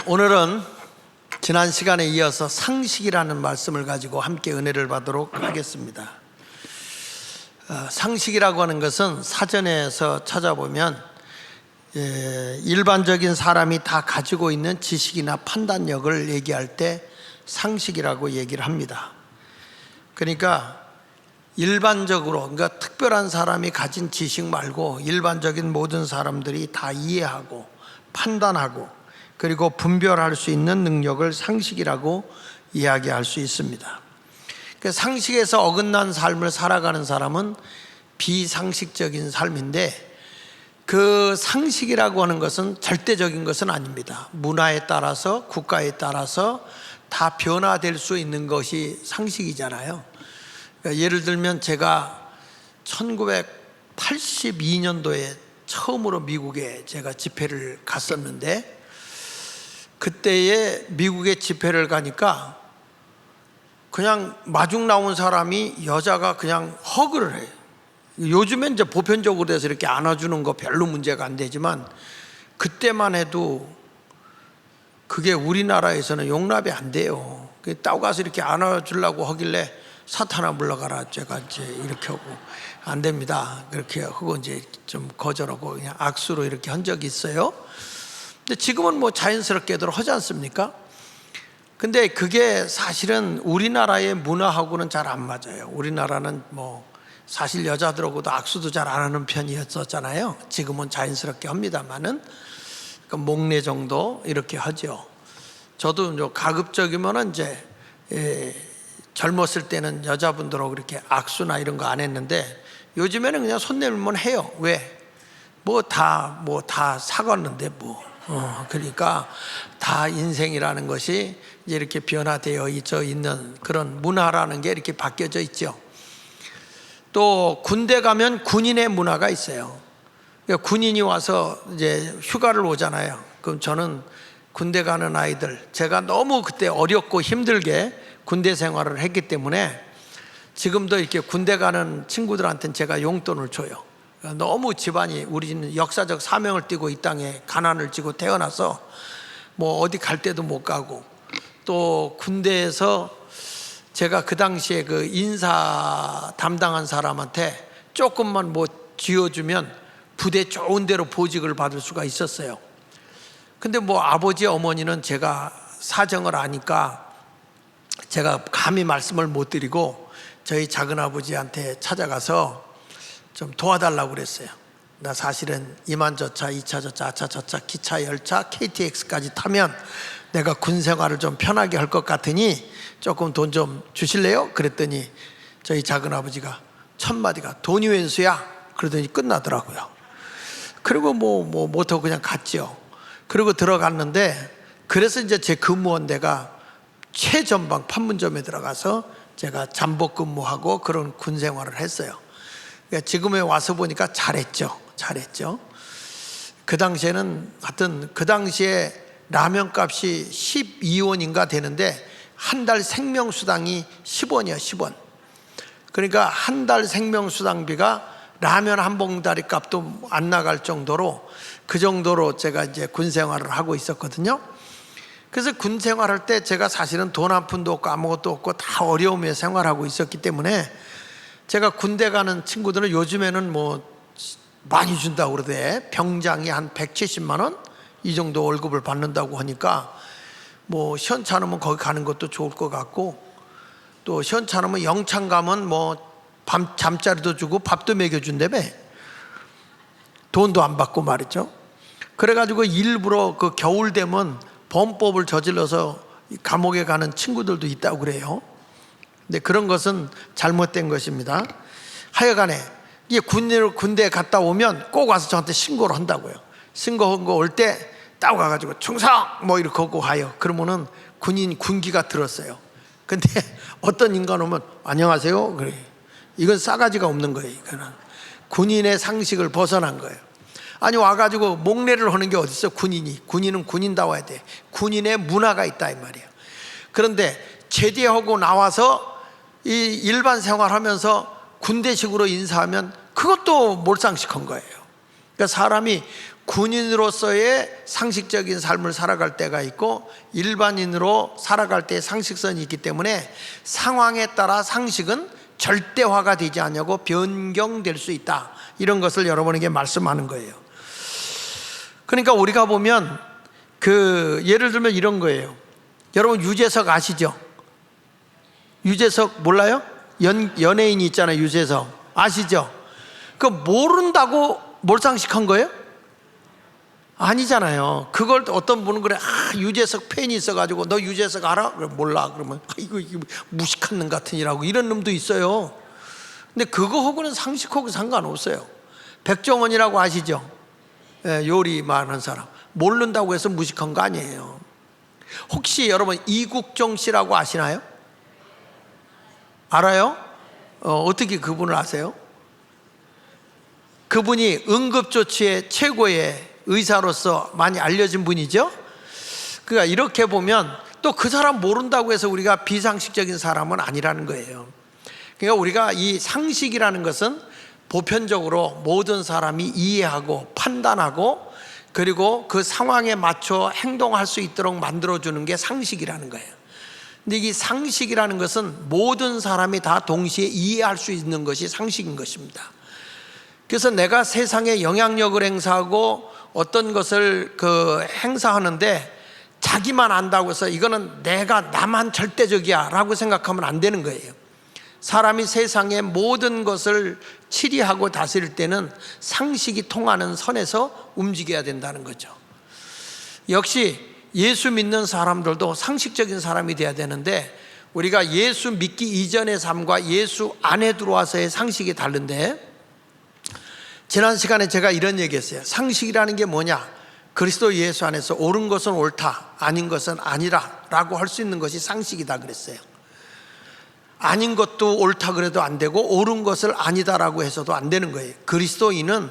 오늘은 지난 시간에 이어서 상식이라는 말씀을 가지고 함께 은혜를 받도록 하겠습니다. 상식이라고 하는 것은 사전에서 찾아보면 일반적인 사람이 다 가지고 있는 지식이나 판단력을 얘기할 때 상식이라고 얘기를 합니다. 그러니까 일반적으로, 그러니까 특별한 사람이 가진 지식 말고 일반적인 모든 사람들이 다 이해하고 판단하고 그리고 분별할 수 있는 능력을 상식이라고 이야기할 수 있습니다. 상식에서 어긋난 삶을 살아가는 사람은 비상식적인 삶인데, 그 상식이라고 하는 것은 절대적인 것은 아닙니다. 문화에 따라서, 국가에 따라서 다 변화될 수 있는 것이 상식이잖아요. 그러니까 예를 들면 제가 1982년도에 처음으로 미국에 제가 집회를 갔었는데, 그때에 미국에 집회를 가니까 그냥 마중 나온 사람이 여자가 그냥 허그를 해요. 요즘엔 이제 보편적으로 돼서 이렇게 안아주는 거 별로 문제가 안 되지만, 그때만 해도 그게 우리나라에서는 용납이 안 돼요. 따고 가서 이렇게 안아주려고 하길래 사탄아 물러가라, 제가 이제 이렇게 하고 안 됩니다. 그렇게 하고 이제 좀 거절하고 그냥 악수로 이렇게 한 적이 있어요. 근데 지금은 뭐 자연스럽게들 하지 않습니까? 근데 그게 사실은 우리나라의 문화하고는 잘 안 맞아요. 우리나라는 뭐 사실 여자들하고도 악수도 잘 안 하는 편이었잖아요. 지금은 자연스럽게 합니다만은 목례 정도 이렇게 하죠. 저도 가급적이면은 이제 젊었을 때는 여자분들하고 그렇게 악수나 이런 거 안 했는데, 요즘에는 그냥 손 내밀면 해요. 왜? 뭐 다 사갔는데 그러니까 다 인생이라는 것이 이제 이렇게 변화되어 있는 그런 문화라는 게 이렇게 바뀌어져 있죠. 또 군대 가면 군인의 문화가 있어요. 그러니까 군인이 와서 이제 휴가를 오잖아요. 그럼 저는 군대 가는 아이들, 제가 너무 그때 어렵고 힘들게 군대 생활을 했기 때문에 지금도 이렇게 군대 가는 친구들한테는 제가 용돈을 줘요. 너무 집안이, 우리는 역사적 사명을 띠고 이 땅에 가난을 지고 태어나서 뭐 어디 갈 데도 못 가고, 또 군대에서 제가 그 당시에 그 인사 담당한 사람한테 조금만 뭐 쥐어주면 부대 좋은 데로 보직을 받을 수가 있었어요. 근데 뭐 아버지 어머니는 제가 사정을 아니까 제가 감히 말씀을 못 드리고 저희 작은아버지한테 찾아가서 좀 도와달라고 그랬어요. 나 사실은 이만저차, 2차저차, 아차저차, 기차, 열차, KTX까지 타면 내가 군 생활을 좀 편하게 할 것 같으니 조금 돈 좀 주실래요? 그랬더니 저희 작은아버지가 첫 마디가 돈이 웬수야? 그러더니 끝나더라고요. 그리고 못하고 그냥 갔죠. 그리고 들어갔는데, 그래서 이제 제 근무한 데가 최전방 판문점에 들어가서 제가 잠복 근무하고 그런 군 생활을 했어요. 그러니까 지금에 와서 보니까 잘했죠. 그 당시에는 하여튼 그 당시에 라면 값이 12원인가 되는데 한 달 생명수당이 10원이야, 10원. 그러니까 한 달 생명수당비가 라면 한 봉다리 값도 안 나갈 정도로, 그 정도로 제가 이제 군 생활을 하고 있었거든요. 그래서 군 생활할 때 제가 사실은 돈 한 푼도 없고 아무것도 없고 다 어려움에 생활하고 있었기 때문에, 제가 군대 가는 친구들은 요즘에는 뭐 많이 준다고 그러대. 병장이 한 170만 원 이 정도 월급을 받는다고 하니까 뭐 시원찮으면 거기 가는 것도 좋을 것 같고, 또 시원찮으면 영창 가면 뭐 밤 잠자리도 주고 밥도 먹여준다며, 돈도 안 받고 말이죠. 그래가지고 일부러 그 겨울 되면 범법을 저질러서 감옥에 가는 친구들도 있다고 그래요. 근데 그런 것은 잘못된 것입니다. 하여간에 이게 군대에 갔다 오면 꼭 와서 저한테 신고를 한다고요. 신고한 거 올 때 딱 와가지고 충성 뭐 이렇게 하고 가요. 그러면은 군기가 들었어요. 근데 어떤 인간 오면 안녕하세요 그래. 이건 싸가지가 없는 거예요. 이거는 군인의 상식을 벗어난 거예요. 아니 와가지고 목례를 하는 게 어딨어. 군인은 군인다워야 돼. 군인의 문화가 있다 이 말이에요. 그런데 제대하고 나와서 이 일반 생활하면서 군대식으로 인사하면 그것도 몰상식한 거예요. 그러니까 사람이 군인으로서의 상식적인 삶을 살아갈 때가 있고 일반인으로 살아갈 때 상식선이 있기 때문에 상황에 따라 상식은 절대화가 되지 않냐고 변경될 수 있다, 이런 것을 여러분에게 말씀하는 거예요. 그러니까 우리가 보면 예를 들면 이런 거예요. 여러분 유재석 아시죠? 유재석 몰라요? 연예인이 있잖아요. 유재석 아시죠? 모른다고 몰상식한 거예요? 아니잖아요. 그걸 어떤 분은 그래, 유재석 팬이 있어가지고 너 유재석 알아? 몰라. 그러면 이거 무식한 놈 같은 이라고, 이런 놈도 있어요. 근데 그거하고는 상식하고 상관없어요. 백종원이라고 아시죠? 요리 많은 사람. 모른다고 해서 무식한 거 아니에요. 혹시 여러분 이국종 씨라고 아시나요? 알아요? 어떻게 그분을 아세요? 그분이 응급조치의 최고의 의사로서 많이 알려진 분이죠. 그러니까 이렇게 보면 또 그 사람 모른다고 해서 우리가 비상식적인 사람은 아니라는 거예요. 그러니까 우리가 이 상식이라는 것은 보편적으로 모든 사람이 이해하고 판단하고 그리고 그 상황에 맞춰 행동할 수 있도록 만들어주는 게 상식이라는 거예요. 근데 이 상식이라는 것은 모든 사람이 다 동시에 이해할 수 있는 것이 상식인 것입니다. 그래서 내가 세상에 영향력을 행사하고 어떤 것을 행사하는데 자기만 안다고 해서 이거는 나만 절대적이야 라고 생각하면 안 되는 거예요. 사람이 세상의 모든 것을 치리하고 다스릴 때는 상식이 통하는 선에서 움직여야 된다는 거죠. 역시 예수 믿는 사람들도 상식적인 사람이 돼야 되는데, 우리가 예수 믿기 이전의 삶과 예수 안에 들어와서의 상식이 다른데, 지난 시간에 제가 이런 얘기했어요. 상식이라는 게 뭐냐? 그리스도 예수 안에서 옳은 것은 옳다, 아닌 것은 아니라 라고 할 수 있는 것이 상식이다 그랬어요. 아닌 것도 옳다 그래도 안 되고 옳은 것을 아니다라고 해서도 안 되는 거예요. 그리스도인은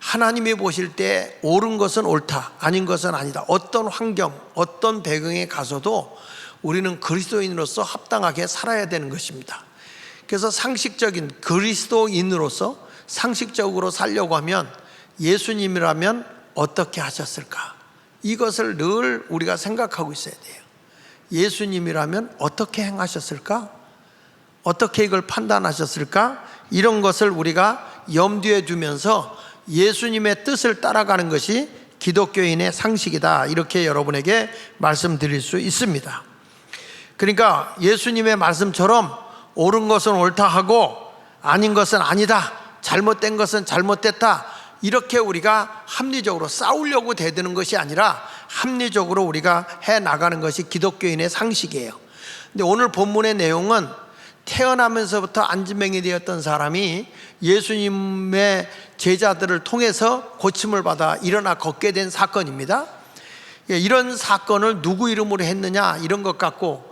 하나님이 보실 때 옳은 것은 옳다, 아닌 것은 아니다. 어떤 환경, 어떤 배경에 가서도 우리는 그리스도인으로서 합당하게 살아야 되는 것입니다. 그래서 상식적인 그리스도인으로서 상식적으로 살려고 하면 예수님이라면 어떻게 하셨을까? 이것을 늘 우리가 생각하고 있어야 돼요. 예수님이라면 어떻게 행하셨을까? 어떻게 이걸 판단하셨을까? 이런 것을 우리가 염두에 두면서 예수님의 뜻을 따라가는 것이 기독교인의 상식이다, 이렇게 여러분에게 말씀드릴 수 있습니다. 그러니까 예수님의 말씀처럼 옳은 것은 옳다 하고 아닌 것은 아니다, 잘못된 것은 잘못됐다, 이렇게 우리가 합리적으로 싸우려고 대드는 것이 아니라 합리적으로 우리가 해나가는 것이 기독교인의 상식이에요. 근데 오늘 본문의 내용은 태어나면서부터 안진뱅이 되었던 사람이 예수님의 제자들을 통해서 고침을 받아 일어나 걷게 된 사건입니다. 이런 사건을 누구 이름으로 했느냐, 이런 것 갖고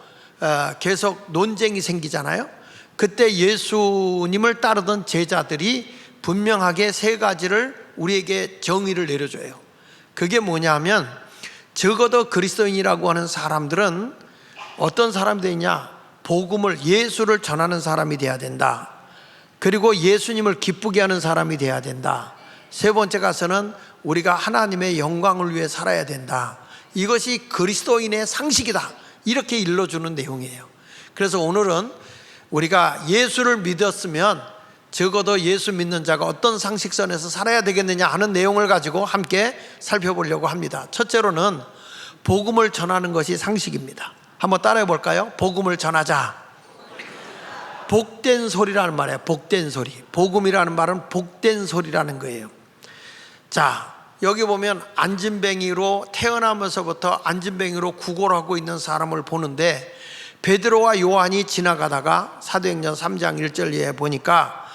계속 논쟁이 생기잖아요. 그때 예수님을 따르던 제자들이 분명하게 세 가지를 우리에게 정의를 내려줘요. 그게 뭐냐면, 적어도 그리스도인이라고 하는 사람들은 어떤 사람들이냐? 복음을, 예수를 전하는 사람이 돼야 된다. 그리고 예수님을 기쁘게 하는 사람이 돼야 된다. 세 번째 가서는 우리가 하나님의 영광을 위해 살아야 된다. 이것이 그리스도인의 상식이다, 이렇게 일러주는 내용이에요. 그래서 오늘은 우리가 예수를 믿었으면 적어도 예수 믿는 자가 어떤 상식선에서 살아야 되겠느냐 하는 내용을 가지고 함께 살펴보려고 합니다. 첫째로는 복음을 전하는 것이 상식입니다. 한번 따라해 볼까요? 복음을 전하자. 복된 소리라는 말이에요. 복된 소리. 복음이라는 말은 복된 소리라는 거예요. 자, 여기 보면 안진뱅이로 태어나면서부터 안진뱅이로 구걸하고 있는 사람을 보는데, 베드로와 요한이 지나가다가 사도행전 3장 1절에 보니까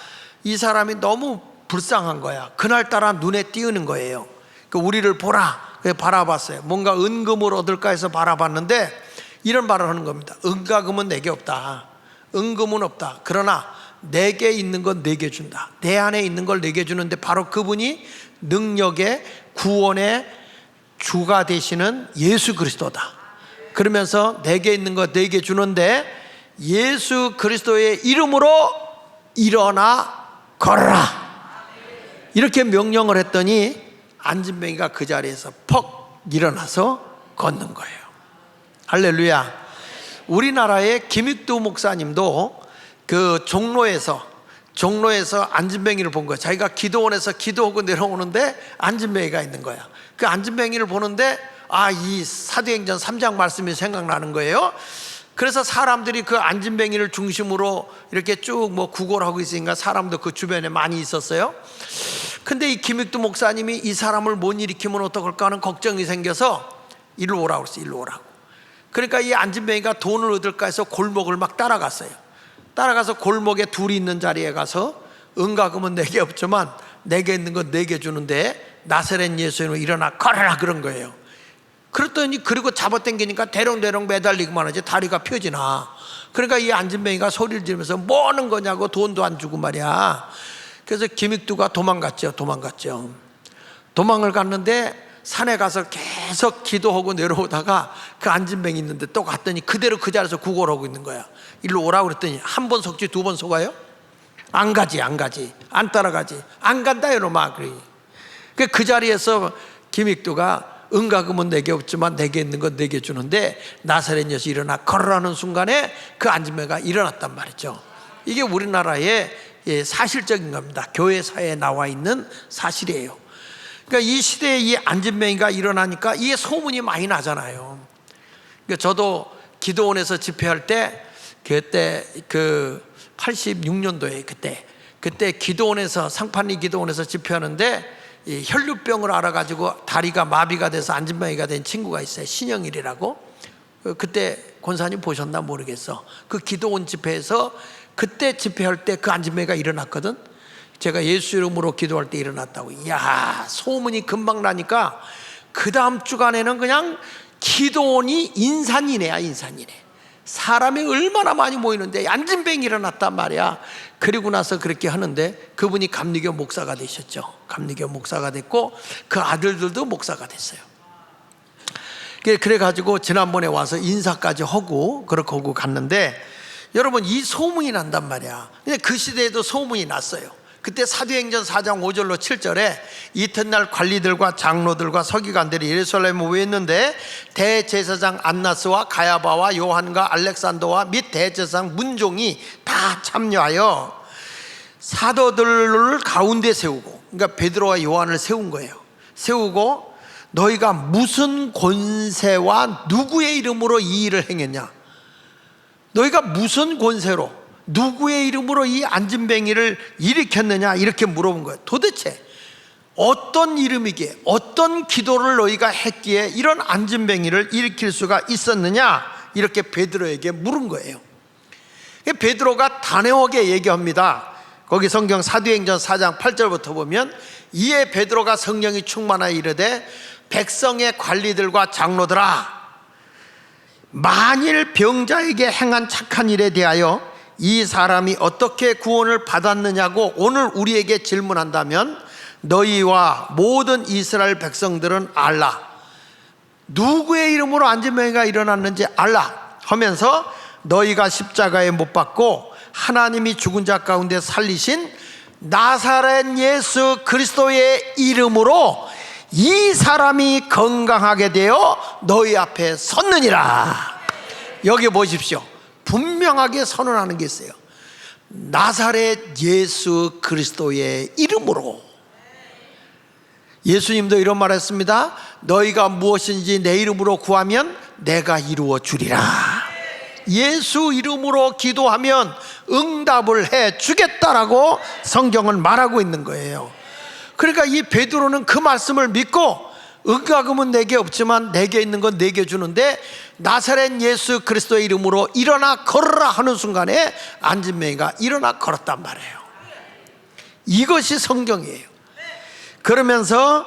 이 사람이 너무 불쌍한 거야. 그날따라 눈에 띄우는 거예요. 우리를 보라, 바라봤어요. 뭔가 은금을 얻을까 해서 바라봤는데 이런 말을 하는 겁니다. 은과 금은 내게 없다. 은금은 없다. 그러나 내게 있는 건 내게 준다. 내 안에 있는 걸 내게 주는데 바로 그분이 능력의 구원의 주가 되시는 예수 그리스도다. 그러면서 내게 있는 거 내게 주는데 예수 그리스도의 이름으로 일어나 걸어라. 이렇게 명령을 했더니 안진뱅이가 그 자리에서 퍽 일어나서 걷는 거예요. 할렐루야. 우리나라의 김익두 목사님도 그 종로에서 안진뱅이를 본 거야. 자기가 기도원에서 기도하고 내려오는데 안진뱅이가 있는 거야. 그 안진뱅이를 보는데 이 사도행전 3장 말씀이 생각나는 거예요. 그래서 사람들이 그 안진뱅이를 중심으로 이렇게 쭉 구걸을 하고 있으니까 사람도 그 주변에 많이 있었어요. 근데 이 김익두 목사님이 이 사람을 못 일으키면 어떡할까 하는 걱정이 생겨서 일로 오라고 그랬어요. 일로 오라고. 그러니까 이 안진뱅이가 돈을 얻을까 해서 골목을 막 따라갔어요. 따라가서 골목에 둘이 있는 자리에 가서 은과금은 내게 없지만 내게 있는 건 내게 주는데 나사렛 예수님으로 일어나 걸어라 그런 거예요. 그랬더니 그리고 잡아당기니까 대롱대롱 매달리기만 하지 다리가 펴지나. 그러니까 이 안진뱅이가 소리를 지르면서 뭐 하는 거냐고 돈도 안 주고 말이야. 그래서 김익두가 도망갔죠. 도망을 갔는데 산에 가서 계속 기도하고 내려오다가 그 안진뱅이 있는데 또 갔더니 그대로 그 자리에서 구걸하고 있는 거야. 일로 오라고 그랬더니 한 번 속지 두 번 속아요? 안 가지 안 따라가지. 안 간다 이놈아. 그 자리에서 김익두가 은과금은 내게 없지만 내게 있는 건 내게 주는데 나사렛 예수 일어나 걸으라는 순간에 그 안진뱅이가 일어났단 말이죠. 이게 우리나라의 사실적인 겁니다. 교회 사회에 나와 있는 사실이에요. 그러니까 이 시대에 이 안진뱅이가 일어나니까 이게 소문이 많이 나잖아요. 그러니까 저도 기도원에서 집회할 때 그때 그 86년도에 그때 기도원에서 상판리 기도원에서 집회하는데 이 혈류병을 알아가지고 다리가 마비가 돼서 안진뱅이가 된 친구가 있어요. 신영일이라고. 그때 권사님 보셨나 모르겠어. 그 기도원 집회에서 그때 집회할 때 그 안진뱅이가 일어났거든. 제가 예수 이름으로 기도할 때 일어났다고. 이야, 소문이 금방 나니까 그 다음 주간에는 그냥 기도원이 인산이네. 사람이 얼마나 많이 모이는데 안진뱅이 일어났단 말이야. 그리고 나서 그렇게 하는데 그분이 감리교 목사가 되셨죠. 감리교 목사가 됐고 그 아들들도 목사가 됐어요. 그래가지고 지난번에 와서 인사까지 하고 그렇게 하고 갔는데 여러분 이 소문이 난단 말이야. 근데 그 시대에도 소문이 났어요. 그때 사도행전 4장 5절로 7절에 이튿날 관리들과 장로들과 서기관들이 예루살렘에 모였는데 대제사장 안나스와 가야바와 요한과 알렉산더와 및 대제사장 문종이 다 참여하여 사도들을 가운데 세우고, 그러니까 베드로와 요한을 세운 거예요. 세우고 너희가 무슨 권세와 누구의 이름으로 이 일을 행했냐? 너희가 무슨 권세로 누구의 이름으로 이 안진뱅이를 일으켰느냐? 이렇게 물어본 거예요. 도대체 어떤 이름이기에 어떤 기도를 너희가 했기에 이런 안진뱅이를 일으킬 수가 있었느냐? 이렇게 베드로에게 물은 거예요. 베드로가 단호하게 얘기합니다. 거기 성경 사도행전 4장 8절부터 보면 이에 베드로가 성령이 충만하여 이르되 백성의 관리들과 장로들아, 만일 병자에게 행한 착한 일에 대하여 이 사람이 어떻게 구원을 받았느냐고 오늘 우리에게 질문한다면 너희와 모든 이스라엘 백성들은 알라. 누구의 이름으로 안진뱅이가 일어났는지 알라 하면서 너희가 십자가에 못 박고 하나님이 죽은 자 가운데 살리신 나사렛 예수 그리스도의 이름으로 이 사람이 건강하게 되어 너희 앞에 섰느니라. 여기 보십시오. 분명하게 선언하는 게 있어요. 나사렛 예수 그리스도의 이름으로. 예수님도 이런 말 했습니다. 너희가 무엇인지 내 이름으로 구하면 내가 이루어 주리라. 예수 이름으로 기도하면 응답을 해 주겠다라고 성경은 말하고 있는 거예요. 그러니까 이 베드로는 그 말씀을 믿고 은과금은 내게 없지만 내게 있는 건 내게 주는데 나사렛 예수 그리스도의 이름으로 일어나 걸어라 하는 순간에 안진뱅이가 일어나 걸었단 말이에요. 이것이 성경이에요. 그러면서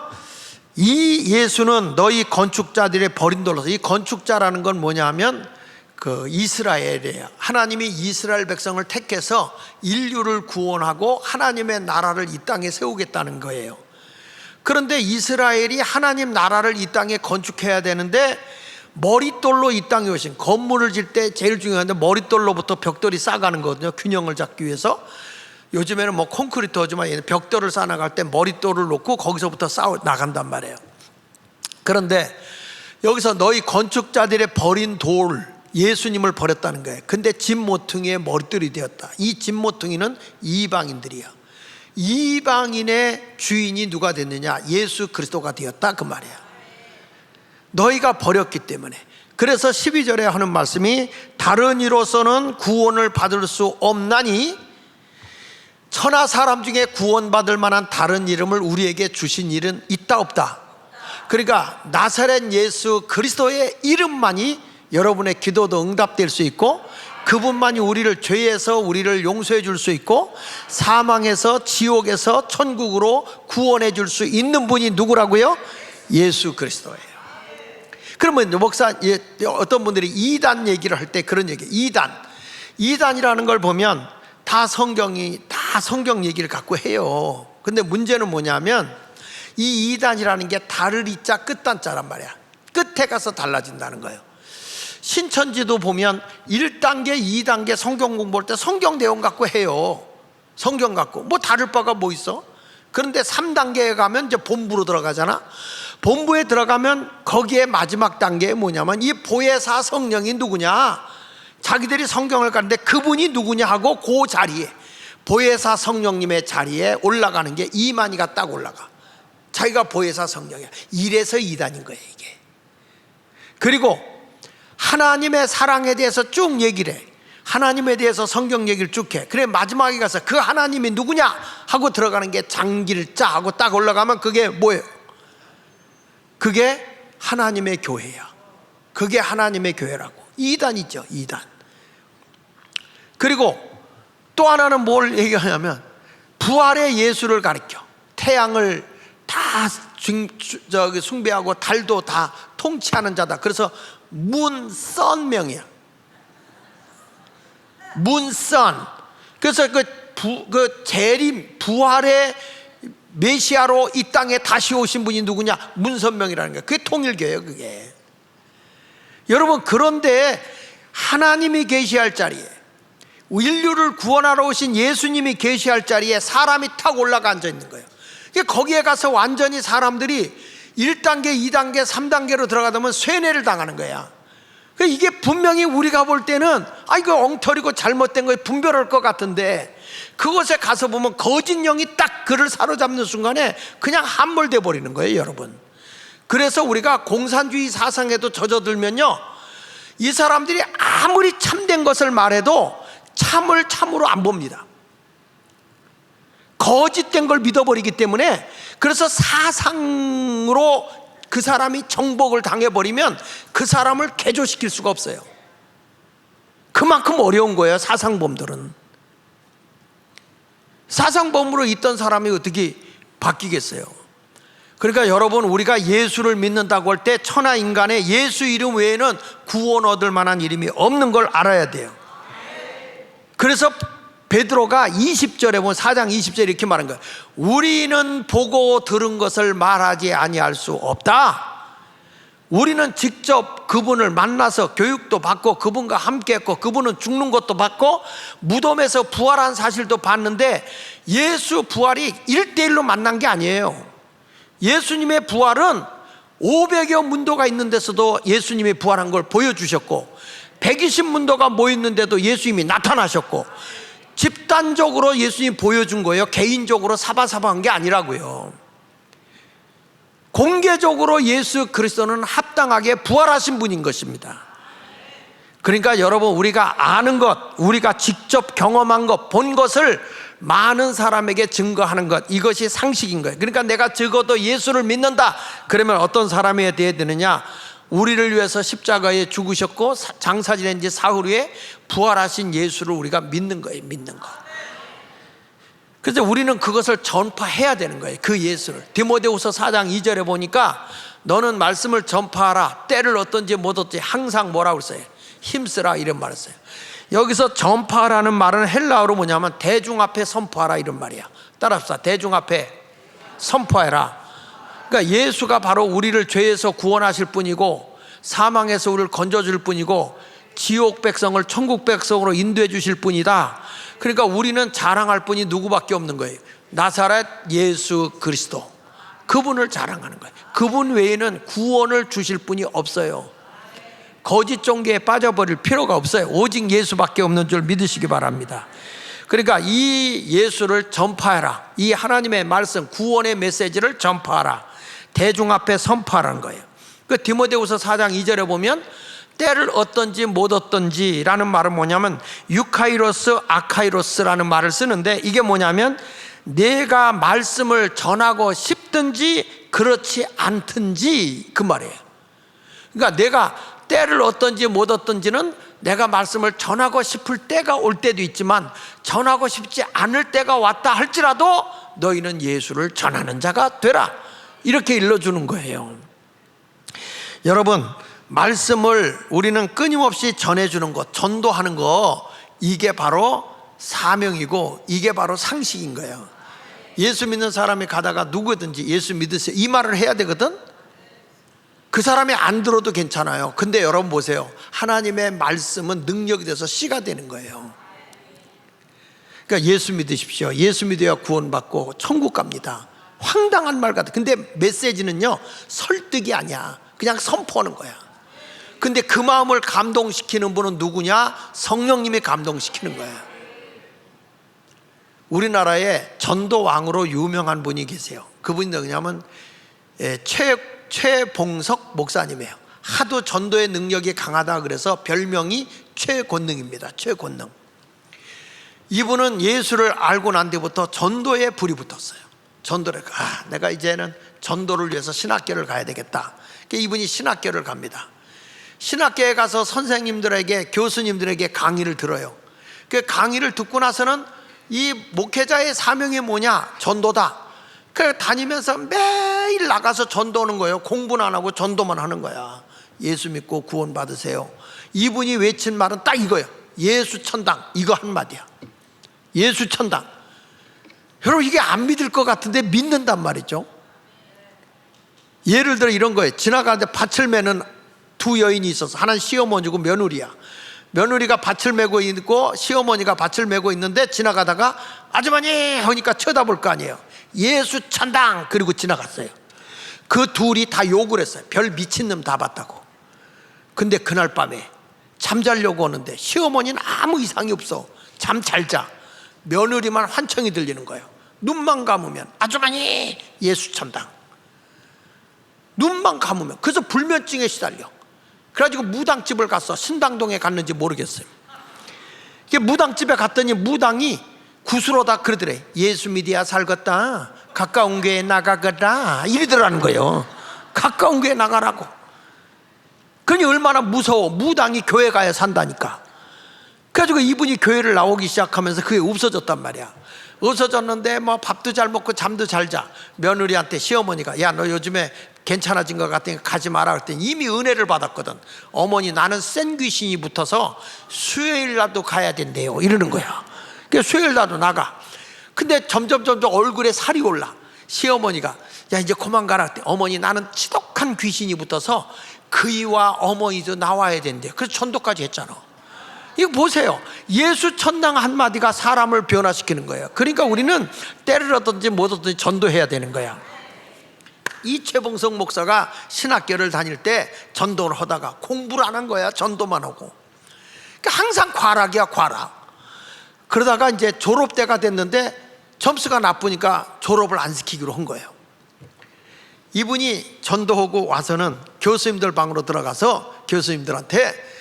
이 예수는 너희 건축자들의 버린 돌로서, 이 건축자라는 건 뭐냐 하면 그 이스라엘이에요. 하나님이 이스라엘 백성을 택해서 인류를 구원하고 하나님의 나라를 이 땅에 세우겠다는 거예요. 그런데 이스라엘이 하나님 나라를 이 땅에 건축해야 되는데 머릿돌로 이 땅에 오신, 건물을 질 때 제일 중요한데 머릿돌로부터 벽돌이 쌓아가는 거거든요. 균형을 잡기 위해서. 요즘에는 뭐 콘크리트 하지만 벽돌을 쌓아나갈 때 머릿돌을 놓고 거기서부터 쌓아 나간단 말이에요. 그런데 여기서 너희 건축자들의 버린 돌, 예수님을 버렸다는 거예요. 근데 집 모퉁이의 머릿돌이 되었다. 이 집 모퉁이는 이방인들이야. 이방인의 주인이 누가 됐느냐? 예수 그리스도가 되었다, 그 말이야. 너희가 버렸기 때문에. 그래서 12절에 하는 말씀이 다른 이로서는 구원을 받을 수 없나니 천하 사람 중에 구원받을 만한 다른 이름을 우리에게 주신 일은 있다 없다. 그러니까 나사렛 예수 그리스도의 이름만이 여러분의 기도도 응답될 수 있고, 그분만이 우리를 죄에서 우리를 용서해 줄 수 있고, 사망에서 지옥에서 천국으로 구원해 줄 수 있는 분이 누구라고요? 예수 그리스도예요. 그러면 목사, 어떤 분들이 이단 얘기를 할 때 그런 얘기, 이단이라는 걸 보면 다 성경 얘기를 갖고 해요. 근데 문제는 뭐냐면 이 이단이라는 게 달을 이자 끝단자란 말이야. 끝에 가서 달라진다는 거예요. 신천지도 보면 1단계, 2단계 성경 공부할 때 성경 내용 갖고 해요. 성경 갖고 뭐 다를 바가 뭐 있어? 그런데 3단계에 가면 이제 본부로 들어가잖아. 본부에 들어가면 거기에 마지막 단계에 뭐냐면 이 보혜사 성령이 누구냐, 자기들이 성경을 가는데 그분이 누구냐 하고 그 자리에, 보혜사 성령님의 자리에 올라가는 게 이만희가 딱 올라가. 자기가 보혜사 성령이야. 이래서 이단인 거예요, 이게. 그리고 하나님의 사랑에 대해서 쭉 얘기를 해. 하나님에 대해서 성경 얘기를 쭉 해. 그래 마지막에 가서 그 하나님이 누구냐 하고 들어가는 게 장길자 하고 딱 올라가면 그게 뭐예요? 그게 하나님의 교회야. 그게 하나님의 교회라고. 이단이죠, 이단. 그리고 또 하나는 뭘 얘기하냐면 부활의 예수를 가리켜. 태양을 다 숭배하고 달도 다 통치하는 자다. 그래서 문선명이야. 문선. 그래서 그 재림, 부활의 메시아로 이 땅에 다시 오신 분이 누구냐? 문선명이라는 거예요. 그게 통일교예요, 그게. 여러분, 그런데 하나님이 계시할 자리에, 인류를 구원하러 오신 예수님이 계시할 자리에 사람이 탁 올라가 앉아 있는 거예요. 거기에 가서 완전히 사람들이 1단계, 2단계, 3단계로 들어가다 보면 쇠뇌를 당하는 거야. 이게 분명히 우리가 볼 때는 이거 엉터리고 잘못된 거에 분별할 것 같은데, 그곳에 가서 보면 거짓 영이 딱 그를 사로잡는 순간에 그냥 함몰돼 버리는 거예요, 여러분. 그래서 우리가 공산주의 사상에도 젖어들면요, 이 사람들이 아무리 참된 것을 말해도 참을 참으로 안 봅니다. 거짓된 걸 믿어버리기 때문에. 그래서 사상으로 그 사람이 정복을 당해버리면 그 사람을 개조시킬 수가 없어요. 그만큼 어려운 거예요, 사상범들은. 사상범으로 있던 사람이 어떻게 바뀌겠어요? 그러니까 여러분, 우리가 예수를 믿는다고 할 때 천하 인간의 예수 이름 외에는 구원 얻을 만한 이름이 없는 걸 알아야 돼요. 그래서 베드로가 20절에 보면 4장 20절에 이렇게 말한 거예요. 우리는 보고 들은 것을 말하지 아니할 수 없다. 우리는 직접 그분을 만나서 교육도 받고 그분과 함께 했고 그분은 죽는 것도 받고 무덤에서 부활한 사실도 봤는데, 예수 부활이 1대1로 만난 게 아니에요. 예수님의 부활은 500여 문도가 있는 데서도 예수님이 부활한 걸 보여주셨고, 120문도가 모였는데도 예수님이 나타나셨고, 집단적으로 예수님이 보여준 거예요. 개인적으로 사바사바한 게 아니라고요. 공개적으로 예수 그리스도는 합당하게 부활하신 분인 것입니다. 그러니까 여러분, 우리가 아는 것, 우리가 직접 경험한 것, 본 것을 많은 사람에게 증거하는 것, 이것이 상식인 거예요. 그러니까 내가 적어도 예수를 믿는다 그러면 어떤 사람이 되어야 되느냐? 우리를 위해서 십자가에 죽으셨고 장사 지낸 지 사흘 후에 부활하신 예수를 우리가 믿는 거예요, 믿는 거. 그래서 우리는 그것을 전파해야 되는 거예요, 그 예수를. 디모데후서 4장 2절에 보니까 너는 말씀을 전파하라. 때를 어떤지 못 어떤지 항상 뭐라고 했어요? 힘쓰라, 이런 말을 써요. 여기서 전파하라는 말은 헬라어로 뭐냐면 대중 앞에 선포하라, 이런 말이야. 따라합시다. 대중 앞에 선포해라. 그러니까 예수가 바로 우리를 죄에서 구원하실 분이고 사망에서 우리를 건져줄 분이고 지옥 백성을 천국 백성으로 인도해 주실 분이다. 그러니까 우리는 자랑할 분이 누구밖에 없는 거예요. 나사렛 예수 그리스도, 그분을 자랑하는 거예요. 그분 외에는 구원을 주실 분이 없어요. 거짓 종교에 빠져버릴 필요가 없어요. 오직 예수밖에 없는 줄 믿으시기 바랍니다. 그러니까 이 예수를 전파해라. 이 하나님의 말씀, 구원의 메시지를 전파하라. 대중 앞에 선포하라는 거예요. 그 디모데후서 4장 2절에 보면 때를 얻든지 못 얻든지 라는 말은 뭐냐면 유카이로스 아카이로스라는 말을 쓰는데, 이게 뭐냐면 내가 말씀을 전하고 싶든지 그렇지 않든지 그 말이에요. 그러니까 내가 때를 얻든지 못 얻든지는 내가 말씀을 전하고 싶을 때가 올 때도 있지만 전하고 싶지 않을 때가 왔다 할지라도 너희는 예수를 전하는 자가 되라, 이렇게 일러주는 거예요. 여러분, 말씀을 우리는 끊임없이 전해주는 것, 전도하는 거, 이게 바로 사명이고 이게 바로 상식인 거예요. 예수 믿는 사람이 가다가 누구든지 예수 믿으세요, 이 말을 해야 되거든. 그 사람이 안 들어도 괜찮아요. 근데 여러분 보세요, 하나님의 말씀은 능력이 돼서 씨가 되는 거예요. 그러니까 예수 믿으십시오. 예수 믿어야 구원받고 천국 갑니다. 황당한 말 같아. 근데 메시지는요, 설득이 아니야. 그냥 선포하는 거야. 근데 그 마음을 감동시키는 분은 누구냐? 성령님이 감동시키는 거야. 우리나라에 전도왕으로 유명한 분이 계세요. 그분이 누구냐면 최봉석 목사님이에요. 하도 전도의 능력이 강하다 그래서 별명이 최권능입니다. 최권능. 이분은 예수를 알고 난 뒤부터 전도에 불이 붙었어요. 전도를, 내가 이제는 전도를 위해서 신학교를 가야 되겠다. 이분이 신학교를 갑니다. 신학교에 가서 선생님들에게, 교수님들에게 강의를 들어요. 그 강의를 듣고 나서는 이 목회자의 사명이 뭐냐? 전도다. 그래서 다니면서 매일 나가서 전도하는 거예요. 공부는 안 하고 전도만 하는 거야. 예수 믿고 구원 받으세요. 이분이 외친 말은 딱 이거예요. 예수 천당. 이거 한마디야. 예수 천당. 여러분, 이게 안 믿을 것 같은데 믿는단 말이죠. 예를 들어 이런 거예요. 지나가는데 밭을 매는 두 여인이 있어서, 하나는 시어머니고 며느리야. 며느리가 밭을 메고 있고 시어머니가 밭을 메고 있는데 지나가다가 아주머니 하니까 쳐다볼 거 아니에요. 예수 천당. 그리고 지나갔어요. 그 둘이 다 욕을 했어요. 별 미친놈 다 봤다고. 근데 그날 밤에 잠자려고 오는데 시어머니는 아무 이상이 없어. 잠 잘 자. 며느리만 환청이 들리는 거예요. 눈만 감으면 아주머니 예수 천당. 눈만 감으면. 그래서 불면증에 시달려. 그래가지고 무당집을 갔어. 신당동에 갔는지 모르겠어요. 무당집에 갔더니 무당이 구슬로다 그러더래. 예수 믿어야 살겠다. 가까운 교회에 나가거라. 이러더라는 거예요. 가까운 교회에 나가라고. 그러니 얼마나 무서워. 무당이 교회 가야 산다니까. 그래가지고 이분이 교회를 나오기 시작하면서 그게 없어졌단 말이야. 없어졌는데 뭐 밥도 잘 먹고 잠도 잘 자. 며느리한테 시어머니가, 야, 너 요즘에 괜찮아진 것 같으니까 가지 마라 그랬더니 이미 은혜를 받았거든. 어머니, 나는 센 귀신이 붙어서 수요일날도 가야 된대요, 이러는 거야. 그래서 수요일날도 나가. 근데 점점 얼굴에 살이 올라. 시어머니가, 야, 이제 그만 가라 그랬더니 어머니, 나는 지독한 귀신이 붙어서 그이와 어머니도 나와야 된대요. 그래서 전도까지 했잖아. 이거 보세요. 예수 천당 한마디가 사람을 변화시키는 거예요. 그러니까 우리는 때를 얻든지 못 얻든지 전도해야 되는 거야. 이 최봉석 목사가 신학교를 다닐 때 전도를 하다가 공부를 안 한 거야. 전도만 하고. 그러니까 항상 과락이야, 과락. 그러다가 이제 졸업 때가 됐는데 점수가 나쁘니까 졸업을 안 시키기로 한 거예요. 이분이 전도하고 와서는 교수님들 방으로 들어가서 교수님들한테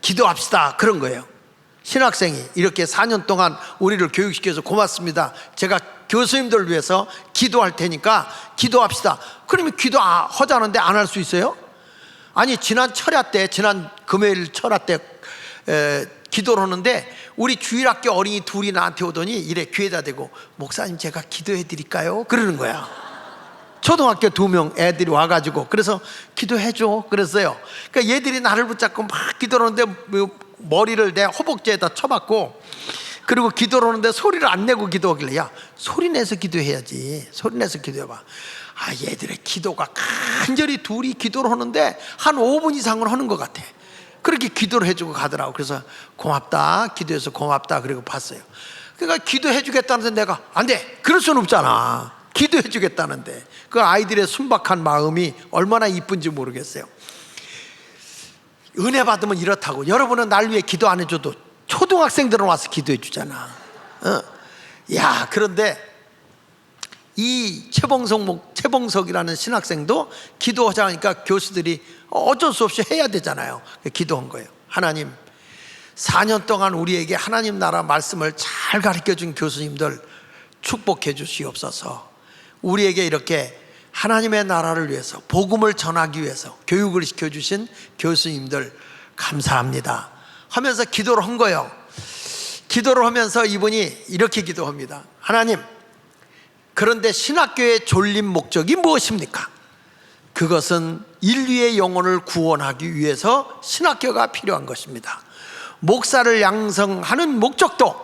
기도합시다 그런 거예요. 신학생이 이렇게 4년 동안 우리를 교육시켜서 고맙습니다. 제가 교수님들을 위해서 기도할 테니까 기도합시다. 그러면 기도하자는데 안 할 수 있어요? 아니, 지난 철야 때, 지난 금요일 철야 때 기도를 하는데 우리 주일학교 어린이 둘이 나한테 오더니 이래 귀에다 대고, 목사님 제가 기도해 드릴까요? 그러는 거야. 초등학교 2명 애들이 와가지고, 그래서 기도해줘 그랬어요. 그러니까 얘들이 나를 붙잡고 막 기도를 하는데 머리를 내 허벅지에다 쳐박고, 그리고 기도를 하는데 소리를 안 내고 기도하길래, 야, 소리 내서 기도해야지. 소리 내서 기도해봐. 얘들의 기도가 간절히 둘이 기도를 하는데 한 5분 이상을 하는 것 같아. 그렇게 기도를 해주고 가더라고. 그래서 고맙다, 기도해서 고맙다, 그리고 봤어요. 그러니까 기도해 주겠다는데 내가 안 돼, 그럴 수는 없잖아. 기도해 주겠다는데. 그 아이들의 순박한 마음이 얼마나 이쁜지 모르겠어요. 은혜 받으면 이렇다고. 여러분은 날 위해 기도 안 해줘도 초등학생들은 와서 기도해 주잖아. 야, 그런데 이 최봉석이라는 신학생도 기도하자 하니까 교수들이 어쩔 수 없이 해야 되잖아요. 기도한 거예요. 하나님, 4년 동안 우리에게 하나님 나라 말씀을 잘 가르쳐준 교수님들 축복해 주시옵소서. 우리에게 이렇게 하나님의 나라를 위해서, 복음을 전하기 위해서 교육을 시켜주신 교수님들 감사합니다 하면서 기도를 한 거예요. 기도를 하면서 이분이 이렇게 기도합니다. 하나님, 그런데 신학교의 존립 목적이 무엇입니까? 그것은 인류의 영혼을 구원하기 위해서 신학교가 필요한 것입니다. 목사를 양성하는 목적도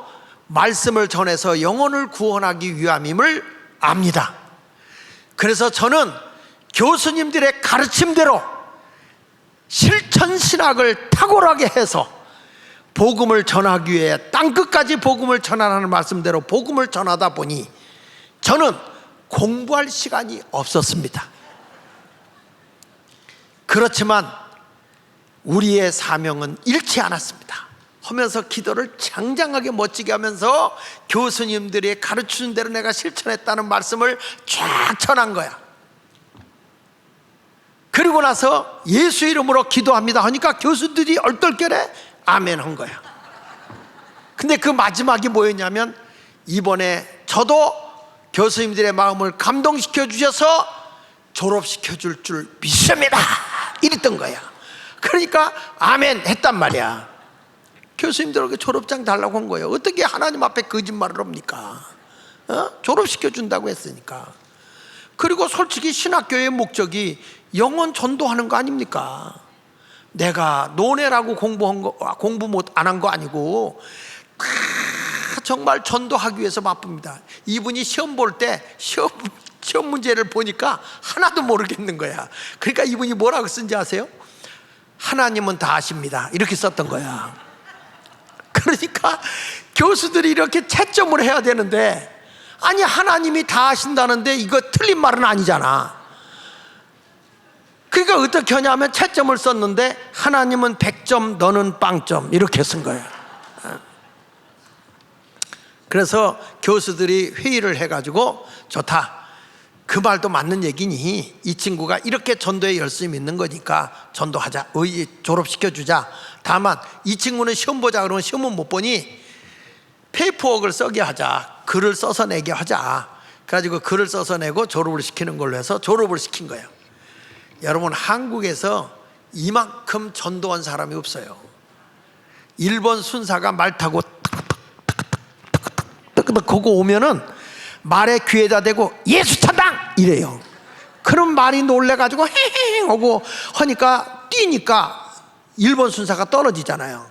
말씀을 전해서 영혼을 구원하기 위함임을 압니다. 그래서 저는 교수님들의 가르침대로 실천신학을 탁월하게 해서 복음을 전하기 위해 땅끝까지 복음을 전하라는 말씀대로 복음을 전하다 보니 저는 공부할 시간이 없었습니다. 그렇지만 우리의 사명은 잃지 않았습니다 하면서 기도를 장장하게 멋지게 하면서 교수님들이 가르치는 대로 내가 실천했다는 말씀을 쫙 전한 거야. 그리고 나서 예수 이름으로 기도합니다 하니까 교수들이 얼떨결에 아멘 한 거야. 근데 그 마지막이 뭐였냐면, 이번에 저도 교수님들의 마음을 감동시켜 주셔서 졸업시켜 줄 줄 믿습니다 이랬던 거야. 그러니까 아멘 했단 말이야. 교수님들에게 졸업장 달라고 한 거예요. 어떻게 하나님 앞에 거짓말을 합니까? 졸업시켜 준다고 했으니까. 그리고 솔직히 신학교의 목적이 영혼 전도하는 거 아닙니까? 내가 논외라고 공부 못 안 한 거 아니고 다 정말 전도하기 위해서 바쁩니다. 이분이 시험 볼 때 시험 문제를 보니까 하나도 모르겠는 거야. 그러니까 이분이 뭐라고 쓴지 아세요? 하나님은 다 아십니다 이렇게 썼던 거야. 그러니까 교수들이 이렇게 채점을 해야 되는데, 아니 하나님이 다 아신다는데 이거 틀린 말은 아니잖아. 그러니까 어떻게 하냐면 채점을 썼는데 하나님은 100점 너는 빵점 이렇게 쓴 거야. 그래서 교수들이 회의를 해가지고 좋다, 그 말도 맞는 얘기니 이 친구가 이렇게 전도에 열심히 있는 거니까 전도하자, 졸업시켜주자. 다만 이 친구는 시험 보자 그러면 시험은 못 보니 페이퍼워크를 써게 하자, 글을 써서 내게 하자. 그래가지고 글을 써서 내고 졸업을 시키는 걸로 해서 졸업을 시킨 거예요. 여러분, 한국에서 이만큼 전도한 사람이 없어요. 일본 순사가 말 타고 뜨끄득 거고 오면은 말에 귀에다 대고 예수 천당 이래요. 그럼 말이 놀래가지고 헤헤 하고 하니까 뛰니까 일본 순사가 떨어지잖아요.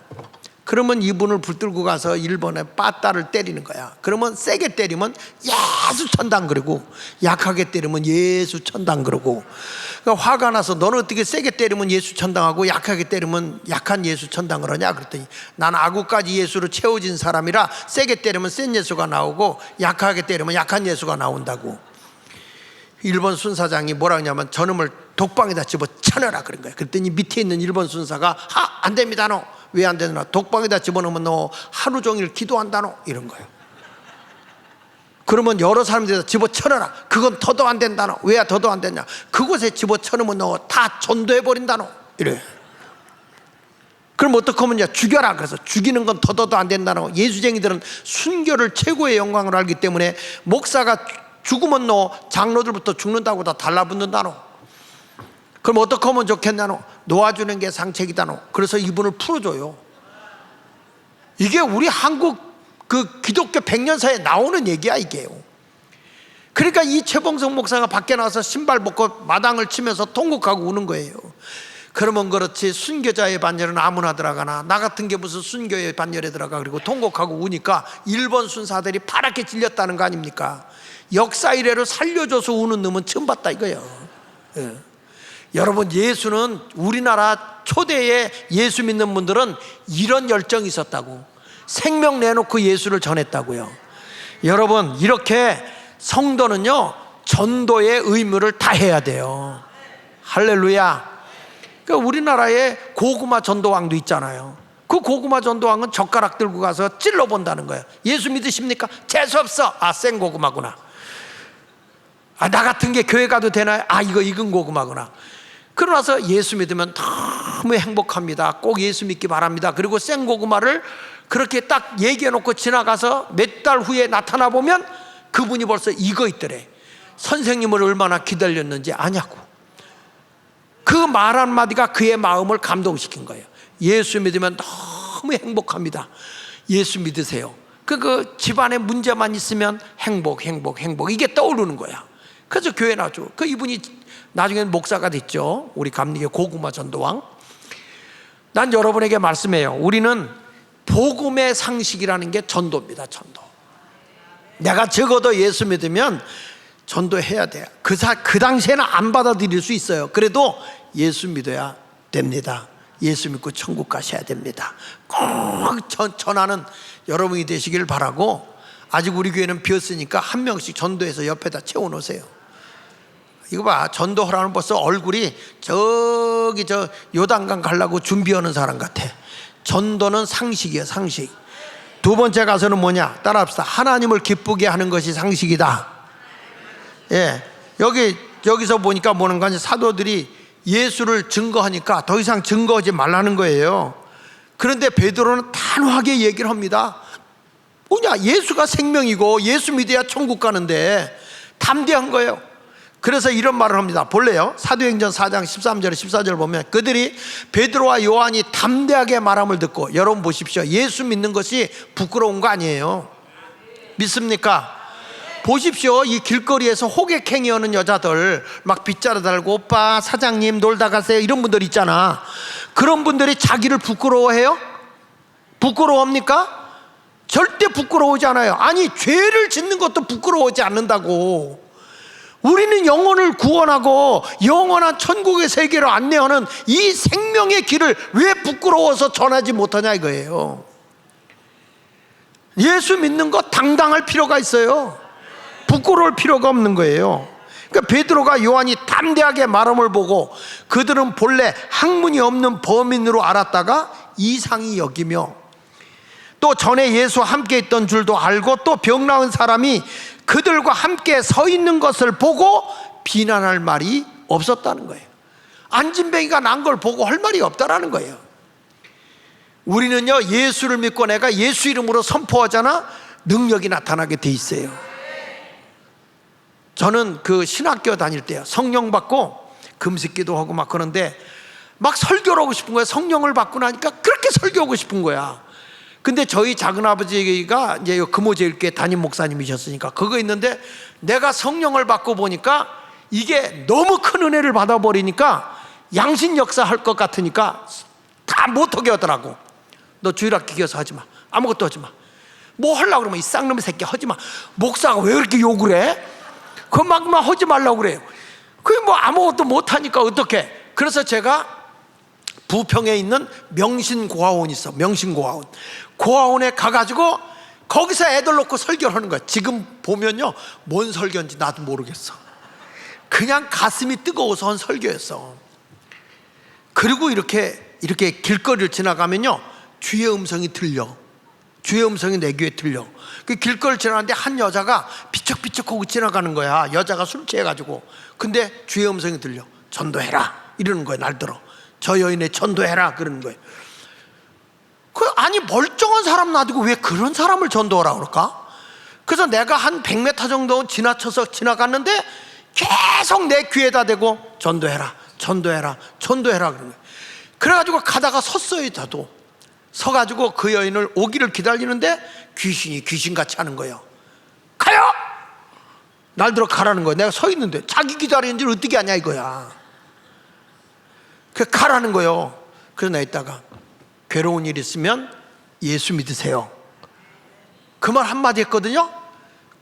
그러면 이분을 붙들고 가서 일본에 빠따를 때리는 거야. 그러면 세게 때리면 예수 천당 그러고, 약하게 때리면 예수 천당 그러고. 그러니까 화가 나서 너는 어떻게 세게 때리면 예수 천당하고 약하게 때리면 약한 예수 천당을 하냐 그랬더니, 난 아구까지 예수로 채워진 사람이라 세게 때리면 센 예수가 나오고 약하게 때리면 약한 예수가 나온다고. 일본 순사장이 뭐라 하냐면 저놈을 독방에다 집어쳐넣어라 그런 거야. 그랬더니 밑에 있는 일본 순사가 안 됩니다 너. 왜 안 되나? 독방에다 집어넣으면 너 하루 종일 기도한다 너 이런 거예요. 그러면 여러 사람들에다 집어쳐넣어라. 그건 더도 안 된다 너. 왜 더도 안 되냐? 그곳에 집어쳐넣으면 너 다 전도해버린다 너 이래. 그럼 어떻게 하면 죽여라. 그래서 죽이는 건 더도 안 된다 너. 예수쟁이들은 순교를 최고의 영광으로 알기 때문에 목사가 죽으면 너 장로들부터 죽는다고 다 달라붙는다 너. 그럼 어떻게 하면 좋겠냐 너. 놓아주는 게 상책이다 너. 그래서 이분을 풀어줘요. 이게 우리 한국 그 기독교 100년사에 나오는 얘기야 이게요. 그러니까 이 최봉석 목사가 밖에 나와서 신발 벗고 마당을 치면서 통곡하고 우는 거예요. 그러면 그렇지 순교자의 반열은 아무나 들어가나, 나 같은 게 무슨 순교의 반열에 들어가. 그리고 통곡하고 우니까 일본 순사들이 파랗게 질렸다는 거 아닙니까? 역사 이래로 살려줘서 우는 놈은 처음 봤다 이거예요. 예. 여러분, 예수는 우리나라 초대에 예수 믿는 분들은 이런 열정이 있었다고. 생명 내놓고 예수를 전했다고요. 여러분, 이렇게 성도는요 전도의 의무를 다해야 돼요. 할렐루야. 그러니까 우리나라에 고구마 전도왕도 있잖아요. 그 고구마 전도왕은 젓가락 들고 가서 찔러본다는 거예요. 예수 믿으십니까? 재수없어. 아, 생 고구마구나. 아, 나 같은 게 교회 가도 되나요? 아, 이거 익은 고구마구나. 그러고 나서 예수 믿으면 너무 행복합니다. 꼭 예수 믿기 바랍니다. 그리고 생 고구마를 그렇게 딱 얘기해 놓고 지나가서 몇 달 후에 나타나 보면 그분이 벌써 익어 있더래. 선생님을 얼마나 기다렸는지 아냐고. 그 말 한마디가 그의 마음을 감동시킨 거예요. 예수 믿으면 너무 행복합니다. 예수 믿으세요. 그 집안에 문제만 있으면 행복 이게 떠오르는 거야. 그래서 교회 나죠. 그 이분이 나중에는 목사가 됐죠. 우리 감리교 고구마 전도왕. 난 여러분에게 말씀해요. 우리는 복음의 상식이라는 게 전도입니다. 전도. 내가 적어도 예수 믿으면 전도해야 돼요. 그 당시에는 안 받아들일 수 있어요. 그래도 예수 믿어야 됩니다. 예수 믿고 천국 가셔야 됩니다. 꼭 전하는 여러분이 되시길 바라고, 아직 우리 교회는 비었으니까 한 명씩 전도해서 옆에다 채워놓으세요. 이거 봐, 전도하라는 벌써 얼굴이 저기 저 요단강 가려고 준비하는 사람 같아. 전도는 상식이에요. 상식. 두 번째 가서는 뭐냐? 따라합시다. 하나님을 기쁘게 하는 것이 상식이다. 예, 여기서 보니까 뭐는 거냐? 사도들이 예수를 증거하니까 더 이상 증거하지 말라는 거예요. 그런데 베드로는 단호하게 얘기를 합니다. 뭐냐? 예수가 생명이고 예수 믿어야 천국 가는데 담대한 거예요. 그래서 이런 말을 합니다. 볼래요? 사도행전 4장 13절 14절 보면 그들이 베드로와 요한이 담대하게 말함을 듣고, 여러분 보십시오. 예수 믿는 것이 부끄러운 거 아니에요. 믿습니까? 보십시오. 이 길거리에서 호객행위하는 여자들, 막 빗자루 달고 오빠 사장님 놀다 가세요 이런 분들 있잖아. 그런 분들이 자기를 부끄러워해요? 부끄러워합니까? 절대 부끄러워하지 않아요. 아니, 죄를 짓는 것도 부끄러워하지 않는다고. 우리는 영혼을 구원하고 영원한 천국의 세계로 안내하는 이 생명의 길을 왜 부끄러워서 전하지 못하냐 이거예요. 예수 믿는 것 당당할 필요가 있어요. 부끄러울 필요가 없는 거예요. 그러니까 베드로가 요한이 담대하게 말함을 보고 그들은 본래 학문이 없는 범인으로 알았다가 이상히 여기며, 또 전에 예수와 함께 있던 줄도 알고, 또 병 나은 사람이 그들과 함께 서 있는 것을 보고 비난할 말이 없었다는 거예요. 안진뱅이가 난 걸 보고 할 말이 없다라는 거예요. 우리는요, 예수를 믿고 내가 예수 이름으로 선포하잖아, 능력이 나타나게 돼 있어요. 저는 그 신학교 다닐 때요, 성령 받고 금식기도 하고 막 그러는데 막 설교를 하고 싶은 거야. 성령을 받고 나니까 그렇게 설교하고 싶은 거야. 근데 저희 작은아버지가 이제 금호제일교회 담임 목사님이셨으니까 그거 있는데, 내가 성령을 받고 보니까 이게 너무 큰 은혜를 받아버리니까 양신 역사 할 것 같으니까 다 못하게 하더라고. 너 주일학교 기여서 하지 마. 아무것도 하지 마. 뭐 하려고 그러면 이 쌍놈의 새끼 하지 마. 목사가 왜 그렇게 욕을 해? 그거 막 하지 말라고 그래요. 그게 뭐 아무것도 못하니까 어떡해. 그래서 제가 부평에 있는 명신고아원이 있어. 명신고아원. 고아원에 가가지고 거기서 애들 놓고 설교를 하는 거야. 지금 보면요, 뭔 설교인지 나도 모르겠어. 그냥 가슴이 뜨거워서 한 설교였어. 그리고 이렇게 길거리를 지나가면요, 주의 음성이 들려. 주의 음성이 내 귀에 들려. 그 길거리를 지나가는데 한 여자가 비쩍비쩍하고 지나가는 거야. 여자가 술 취해가지고. 근데 주의 음성이 들려. 전도해라 이러는 거야. 날 들어. 저 여인의 전도해라 그러는 거예요. 아니, 멀쩡한 사람 놔두고 왜 그런 사람을 전도하라 그럴까? 그래서 내가 한 100m 정도 지나쳐서 지나갔는데 계속 내 귀에다 대고 전도해라 전도해라 전도해라 그러는 거예요. 그래가지고 가다가 섰어요. 저도 서가지고 그 여인을 오기를 기다리는데 귀신이 귀신같이 하는 거예요. 가요! 날 들어 가라는 거예요. 내가 서 있는데 자기 기다리는 줄 어떻게 하냐 이거야. 그 가라는 거예요. 그래서 나 이따가 괴로운 일 있으면 예수 믿으세요. 그 말 한마디 했거든요.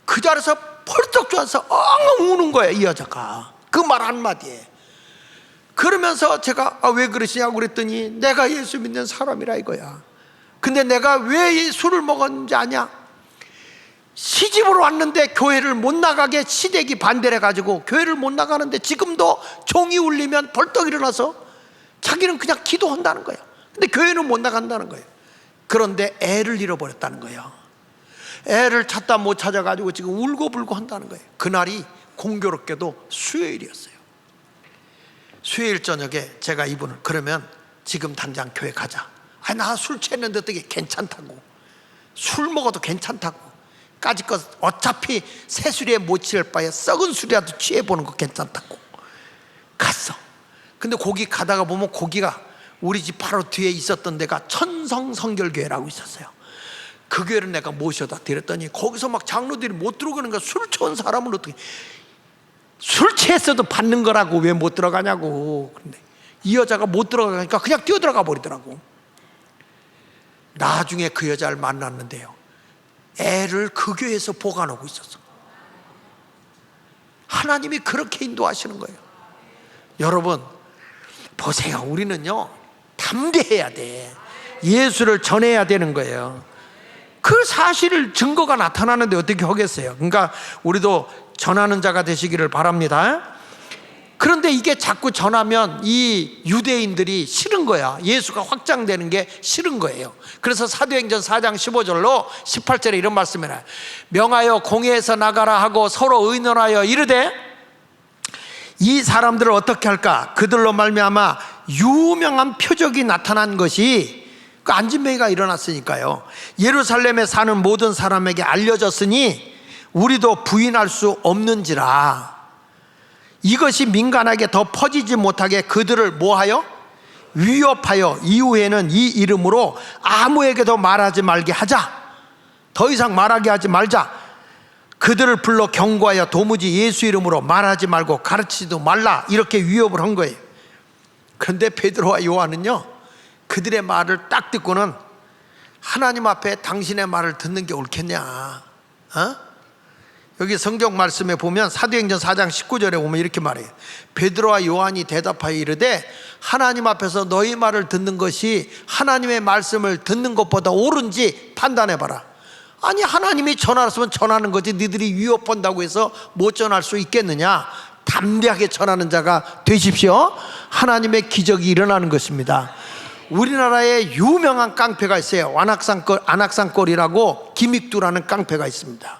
그 자리에서 펄떡 좋아서 엉엉 우는 거예요. 이 여자가 그 말 한마디에. 그러면서 제가 왜 그러시냐고 그랬더니 내가 예수 믿는 사람이라 이거야. 근데 내가 왜 술을 먹었는지 아냐? 시집으로 왔는데 교회를 못 나가게 시댁이 반대를 해가지고 교회를 못 나가는데 지금도 종이 울리면 벌떡 일어나서 자기는 그냥 기도한다는 거예요. 근데 교회는 못 나간다는 거예요. 그런데 애를 잃어버렸다는 거예요. 애를 찾다 못 찾아가지고 지금 울고불고 한다는 거예요. 그날이 공교롭게도 수요일이었어요. 수요일 저녁에 제가 이분을 그러면 지금 당장 교회 가자. 나 술 취했는데 어떻게 괜찮다고, 술 먹어도 괜찮다고, 까짓것 어차피 새 술에 못 취할 바에 썩은 술이라도 취해보는 거 괜찮다고 갔어. 근데 거기 가다가 보면 거기가 우리 집 바로 뒤에 있었던 데가 천성성결교회라고 있었어요. 그 교회를 내가 모셔다 드렸더니 거기서 막 장로들이 못 들어가는 거야. 술 취한 사람은 어떻게, 술 취했어도 받는 거라고 왜 못 들어가냐고. 근데 이 여자가 못 들어가니까 그냥 뛰어들어가 버리더라고. 나중에 그 여자를 만났는데요, 애를 그 교회에서 보관하고 있었어. 하나님이 그렇게 인도하시는 거예요. 여러분 보세요. 우리는요 담대해야 돼. 예수를 전해야 되는 거예요. 그 사실을 증거가 나타나는데 어떻게 하겠어요? 그러니까 우리도 전하는 자가 되시기를 바랍니다. 그런데 이게 자꾸 전하면 이 유대인들이 싫은 거야. 예수가 확장되는 게 싫은 거예요. 그래서 사도행전 4장 15절로 18절에 이런 말씀을 해요. 명하여 공회에서 나가라 하고 서로 의논하여 이르되 이 사람들을 어떻게 할까? 그들로 말미암아 유명한 표적이 나타난 것이, 그 안진뱅이가 일어났으니까요, 예루살렘에 사는 모든 사람에게 알려졌으니 우리도 부인할 수 없는지라. 이것이 민간하게 더 퍼지지 못하게 그들을 뭐하여? 위협하여 이후에는 이 이름으로 아무에게도 말하지 말게 하자. 더 이상 말하게 하지 말자. 그들을 불러 경고하여 도무지 예수 이름으로 말하지 말고 가르치지도 말라, 이렇게 위협을 한 거예요. 그런데 베드로와 요한은요 그들의 말을 딱 듣고는 하나님 앞에 당신의 말을 듣는 게 옳겠냐? 여기 성경 말씀에 보면 사도행전 4장 19절에 보면 이렇게 말해요. 베드로와 요한이 대답하여 이르되 하나님 앞에서 너희 말을 듣는 것이 하나님의 말씀을 듣는 것보다 옳은지 판단해봐라. 아니 하나님이 전하랬으면 전하는 거지 너희들이 위협한다고 해서 못 전할 수 있겠느냐? 담대하게 전하는 자가 되십시오. 하나님의 기적이 일어나는 것입니다. 우리나라에 유명한 깡패가 있어요. 안악산골이라고 기믹두라는 깡패가 있습니다.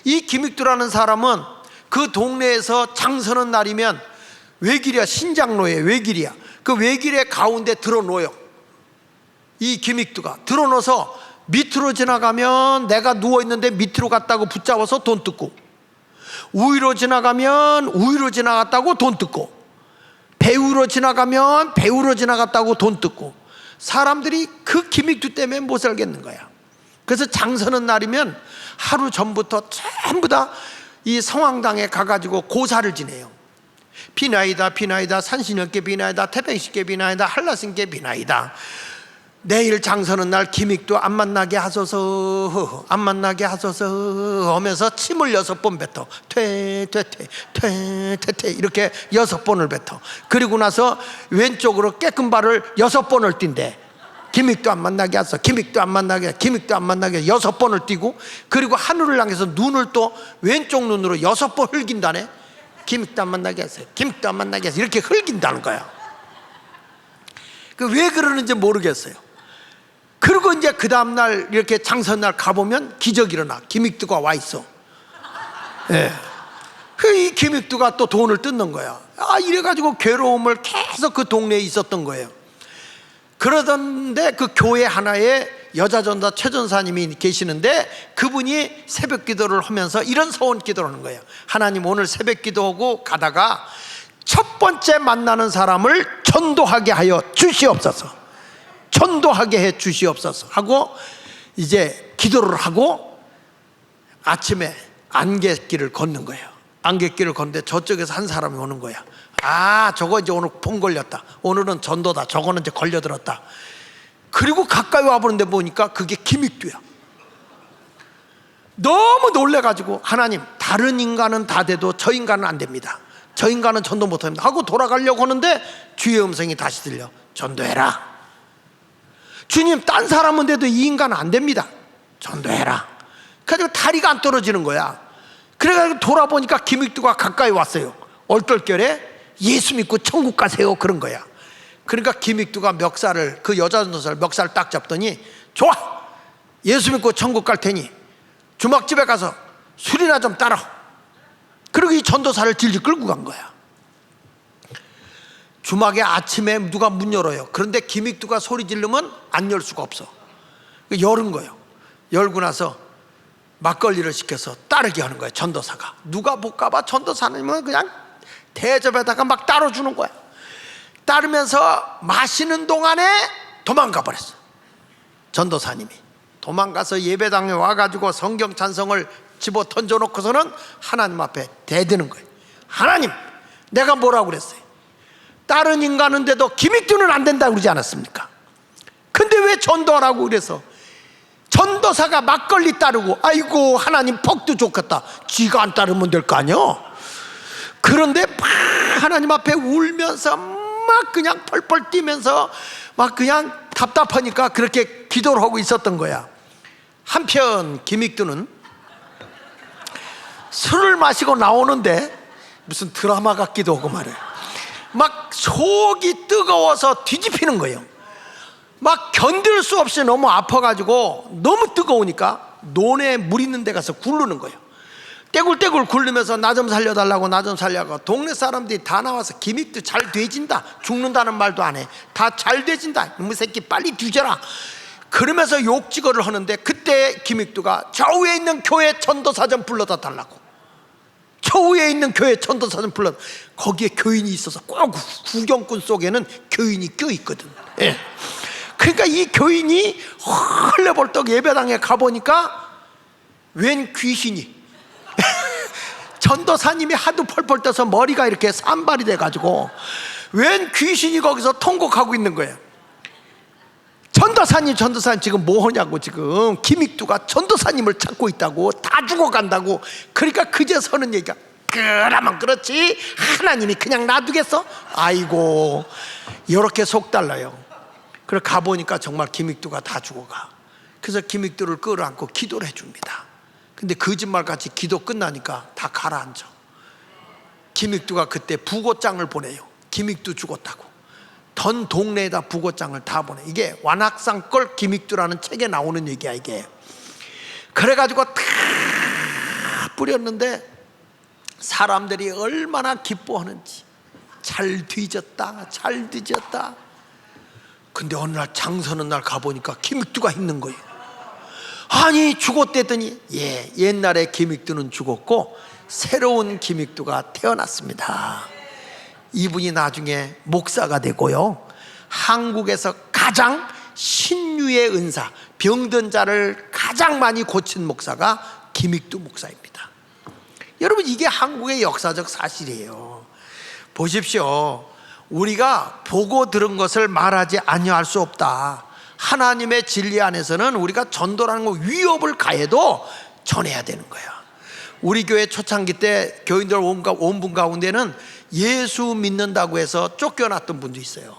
이 기믹두라는 사람은 그 동네에서 장서는 날이면 외길이야, 신장로에 외길이야. 그 외길의 가운데 들어놓아요. 이 기믹두가 들어놓아서 밑으로 지나가면 내가 누워있는데 밑으로 갔다고 붙잡아서 돈 뜯고, 우위로 지나가면 우위로 지나갔다고 돈 뜯고, 배우로 지나가면 배우로 지나갔다고 돈 뜯고, 사람들이 그 기믹두 때문에 못 살겠는 거야. 그래서 장서는 날이면 하루 전부터 전부 다 이 성황당에 가가지고 고사를 지내요. 비나이다 비나이다, 산신령께 비나이다, 태평식께 비나이다, 한라신께 비나이다. 내일 장서는 날 기믹도 안 만나게 하소서, 안 만나게 하소서 하면서 침을 6번 뱉어. 퇴 이렇게 6번을 뱉어. 그리고 나서 왼쪽으로 깨끗 발을 6번을 뛴대. 기믹도 안 만나게 하소, 기믹도 안 만나게, 기믹도 안 만나게 6번을 뛰고, 그리고 하늘을 향해서 눈을 또 왼쪽 눈으로 6번 흘긴다네. 기믹도 안 만나게 하세요, 기믹도 안 만나게 하세요, 이렇게 흘긴다는 거야. 그 왜 그러는지 모르겠어요. 그리고 이제 그 다음날 이렇게 장선날 가보면 기적이 일어나. 기믹두가 와 있어. 예. 이 기믹두가 또 돈을 뜯는 거야. 이래가지고 괴로움을 계속 그 동네에 있었던 거예요. 그러던데 그 교회 하나에 여자 전사 최 전사님이 계시는데 그분이 새벽 기도를 하면서 이런 서원 기도를 하는 거예요. 하나님, 오늘 새벽 기도하고 가다가 첫 번째 만나는 사람을 전도하게 하여 주시옵소서, 전도하게 해 주시옵소서 하고 이제 기도를 하고 아침에 안갯길을 걷는 거예요. 안갯길을 걷는데 저쪽에서 한 사람이 오는 거야. 저거 이제 오늘 봄 걸렸다, 오늘은 전도다, 저거는 이제 걸려들었다. 그리고 가까이 와보는데 보니까 그게 기믹두야. 너무 놀래가지고 하나님, 다른 인간은 다 돼도 저 인간은 안 됩니다. 저 인간은 전도 못합니다 하고 돌아가려고 하는데 주의 음성이 다시 들려. 전도해라. 주님, 딴 사람은 돼도 이 인간은 안 됩니다. 전도해라. 그래가지고 다리가 안 떨어지는 거야. 그래가지고 돌아보니까 김익두가 가까이 왔어요. 얼떨결에 예수 믿고 천국 가세요 그런 거야. 그러니까 김익두가 멱살을, 그 여자 전도사를 멱살을 딱 잡더니, 좋아, 예수 믿고 천국 갈 테니 주막집에 가서 술이나 좀 따라. 그리고 이 전도사를 질질 끌고 간 거야. 주막에 아침에 누가 문 열어요. 그런데 김익두가 소리 지르면 안 열 수가 없어. 열은 거예요. 열고 나서 막걸리를 시켜서 따르게 하는 거예요. 전도사가 누가 볼까봐 전도사님은 그냥 대접에다가 막 따라주는 거야. 따르면서 마시는 동안에 도망가 버렸어. 전도사님이 도망가서 예배당에 와가지고 성경 찬성을 집어 던져놓고서는 하나님 앞에 대드는 거예요. 하나님, 내가 뭐라고 그랬어요? 다른 인간인데도 김익두는 안 된다고 그러지 않았습니까? 근데 왜 전도하라고 그래서? 전도사가 막걸리 따르고, 아이고 하나님 퍽도 좋겠다. 쥐가 안 따르면 될 거 아니요? 그런데 막 하나님 앞에 울면서 막 그냥 펄펄 뛰면서 막 그냥 답답하니까 그렇게 기도를 하고 있었던 거야. 한편 김익두는 술을 마시고 나오는데 무슨 드라마 같기도 하고 말이야. 막 속이 뜨거워서 뒤집히는 거예요. 막 견딜 수 없이 너무 아파가지고 너무 뜨거우니까 논에 물 있는 데 가서 굴르는 거예요. 떼굴떼굴 굴르면서 나 좀 살려달라고, 나 좀 살려고. 동네 사람들이 다 나와서 김익두 잘 돼진다, 죽는다는 말도 안 해. 다 잘 돼진다, 이놈의 새끼 빨리 뒤져라 그러면서 욕지거를 하는데, 그때 김익두가 저 위에 있는 교회 전도사 좀 불러다 달라고. 저 위에 있는 교회 전도사 좀 불러. 거기에 교인이 있어서 꼭 구경꾼 속에는 교인이 껴있거든. 예. 그러니까 이 교인이 헐레벌떡 예배당에 가보니까 웬 귀신이 전도사님이 하도 펄펄 떠서 머리가 이렇게 산발이 돼가지고 웬 귀신이 거기서 통곡하고 있는 거예요. 전도사님 지금 뭐 하냐고. 지금 김익두가 전도사님을 찾고 있다고, 다 죽어간다고. 그러니까 그제서는 얘기가, 그러면 그렇지 하나님이 그냥 놔두겠어? 아이고, 이렇게 속 달라요. 그래 가보니까 정말 김익두가 다 죽어가. 그래서 김익두를 끌어안고 기도를 해줍니다. 근데 거짓말같이 기도 끝나니까 다 가라앉아. 김익두가 그때 부고장을 보내요. 김익두 죽었다고. 전 동네에다 부고장을 다 보내. 이게 완학상걸 김익두라는 책에 나오는 얘기야 이게. 그래가지고 다 뿌렸는데 사람들이 얼마나 기뻐하는지. 잘 뒤졌다, 잘 뒤졌다. 근데 어느 날 장서는 날 가보니까 김익두가 있는 거예요. 아니 죽었대더니, 예, 옛날에 김익두는 죽었고 새로운 김익두가 태어났습니다. 이분이 나중에 목사가 되고요, 한국에서 가장 신유의 은사, 병든 자를 가장 많이 고친 목사가 김익두 목사입니다. 여러분, 이게 한국의 역사적 사실이에요. 보십시오. 우리가 보고 들은 것을 말하지 아니할 수 없다. 하나님의 진리 안에서는 우리가 전도라는 거 위협을 가해도 전해야 되는 거야. 우리 교회 초창기 때 교인들 온 분 가운데는 예수 믿는다고 해서 쫓겨났던 분도 있어요.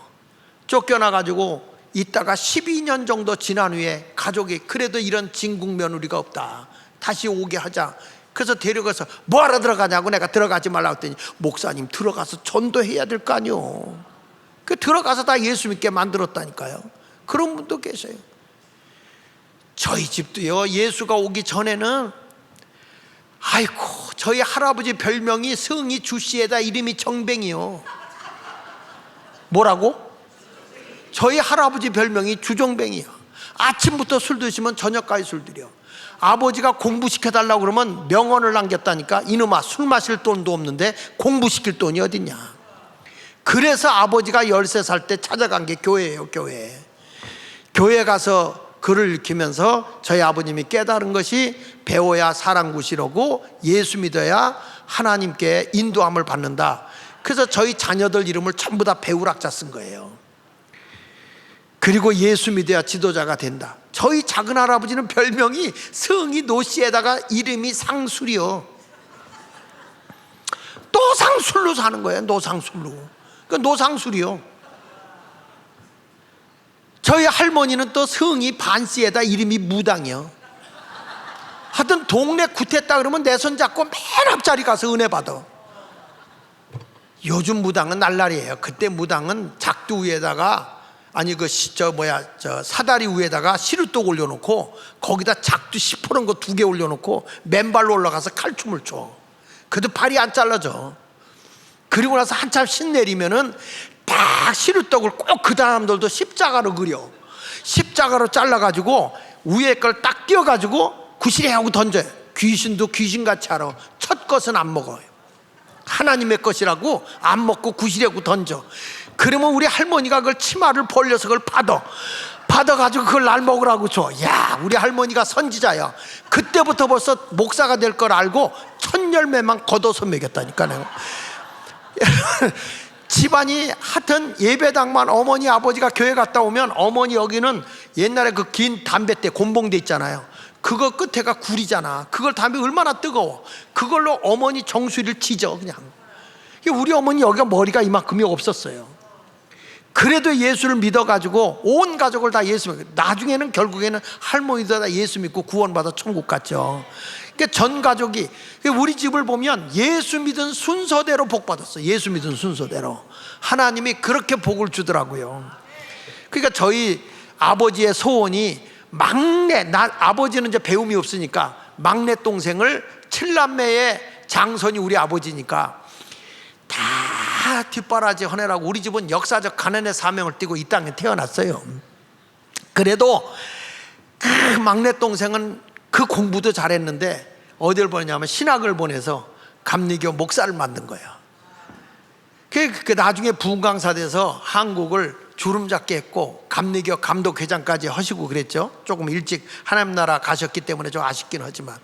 쫓겨나가지고 있다가 12년 정도 지난 후에 가족이, 그래도 이런 진국 며느리가 없다, 다시 오게 하자. 그래서 데려가서 뭐하러 들어가냐고 내가 들어가지 말라고 했더니, 목사님 들어가서 전도해야 될 거 아니요. 그 들어가서 다 예수 믿게 만들었다니까요. 그런 분도 계세요. 저희 집도요, 예수가 오기 전에는 아이고, 저희 할아버지 별명이 성이 주씨에다 이름이 정뱅이요. 뭐라고? 저희 할아버지 별명이 주정뱅이요. 아침부터 술 드시면 저녁까지 술 드려. 아버지가 공부시켜달라고 그러면 명언을 남겼다니까. 이놈아, 술 마실 돈도 없는데 공부시킬 돈이 어딨냐. 그래서 아버지가 13살 때 찾아간 게 교회예요. 교회 가서 글을 읽히면서 저희 아버님이 깨달은 것이, 배워야 사랑구시라고, 예수 믿어야 하나님께 인도함을 받는다. 그래서 저희 자녀들 이름을 전부 다 배우락자 쓴 거예요. 그리고 예수 믿어야 지도자가 된다. 저희 작은 할아버지는 별명이 성이 노씨에다가 이름이 상술이요. 노상술로 사는 거예요. 노상술로. 그 노상술이요. 저희 할머니는 또 성이 반씨에다 이름이 무당이요. 하여튼 동네 굿했다 그러면 내 손 잡고 맨 앞자리 가서 은혜 받아. 요즘 무당은 날라리예요. 그때 무당은 작두 위에다가 사다리 위에다가 시루떡 올려놓고 거기다 작두 시퍼런 거 2개 올려놓고 맨발로 올라가서 칼춤을 춰. 그래도 발이 안 잘라져. 그리고 나서 한참 신내리면은 딱 시루떡을 꼭 그 사람들도 십자가로 그려. 십자가로 잘라가지고 위에 걸 딱 띄워가지고 구실에 하고 던져요. 귀신도 귀신같이 알아. 첫 것은 안 먹어요. 하나님의 것이라고 안 먹고 구실에 하고 던져. 그러면 우리 할머니가 그걸 치마를 벌려서 그걸 받아가지고 그걸 날 먹으라고 줘. 야, 우리 할머니가 선지자야. 그때부터 벌써 목사가 될 걸 알고 1000열매만 걷어서 먹였다니까 내가. 집안이 하여튼 예배당만 어머니 아버지가 교회 갔다 오면 어머니 여기는 옛날에 그 긴 담뱃대 곤봉대 있잖아요. 그거 끝에가 굴이잖아. 그걸 담배 얼마나 뜨거워. 그걸로 어머니 정수리를 찢어 그냥. 우리 어머니 여기가 머리가 이만큼이 없었어요. 그래도 예수를 믿어가지고 온 가족을 다 예수 믿고 나중에는 결국에는 할머니도 다 예수 믿고 구원받아 천국 갔죠. 그러니까 전 가족이 우리 집을 보면 예수 믿은 순서대로 복 받았어. 예수 믿은 순서대로 하나님이 그렇게 복을 주더라고요. 그러니까 저희 아버지의 소원이 아버지는 이제 배움이 없으니까 막내 동생을 7남매의 장손이 우리 아버지니까 다 뒷바라지 하느라고 우리 집은 역사적 가난의 사명을 띠고 이 땅에 태어났어요. 그래도 그 막내 동생은 그 공부도 잘했는데 어딜 보내냐면 신학을 보내서 감리교 목사를 만든 거야. 그 나중에 부흥강사 돼서 한국을 주름잡게 했고 감리교 감독회장까지 하시고 그랬죠. 조금 일찍 하나님 나라 가셨기 때문에 좀 아쉽긴 하지만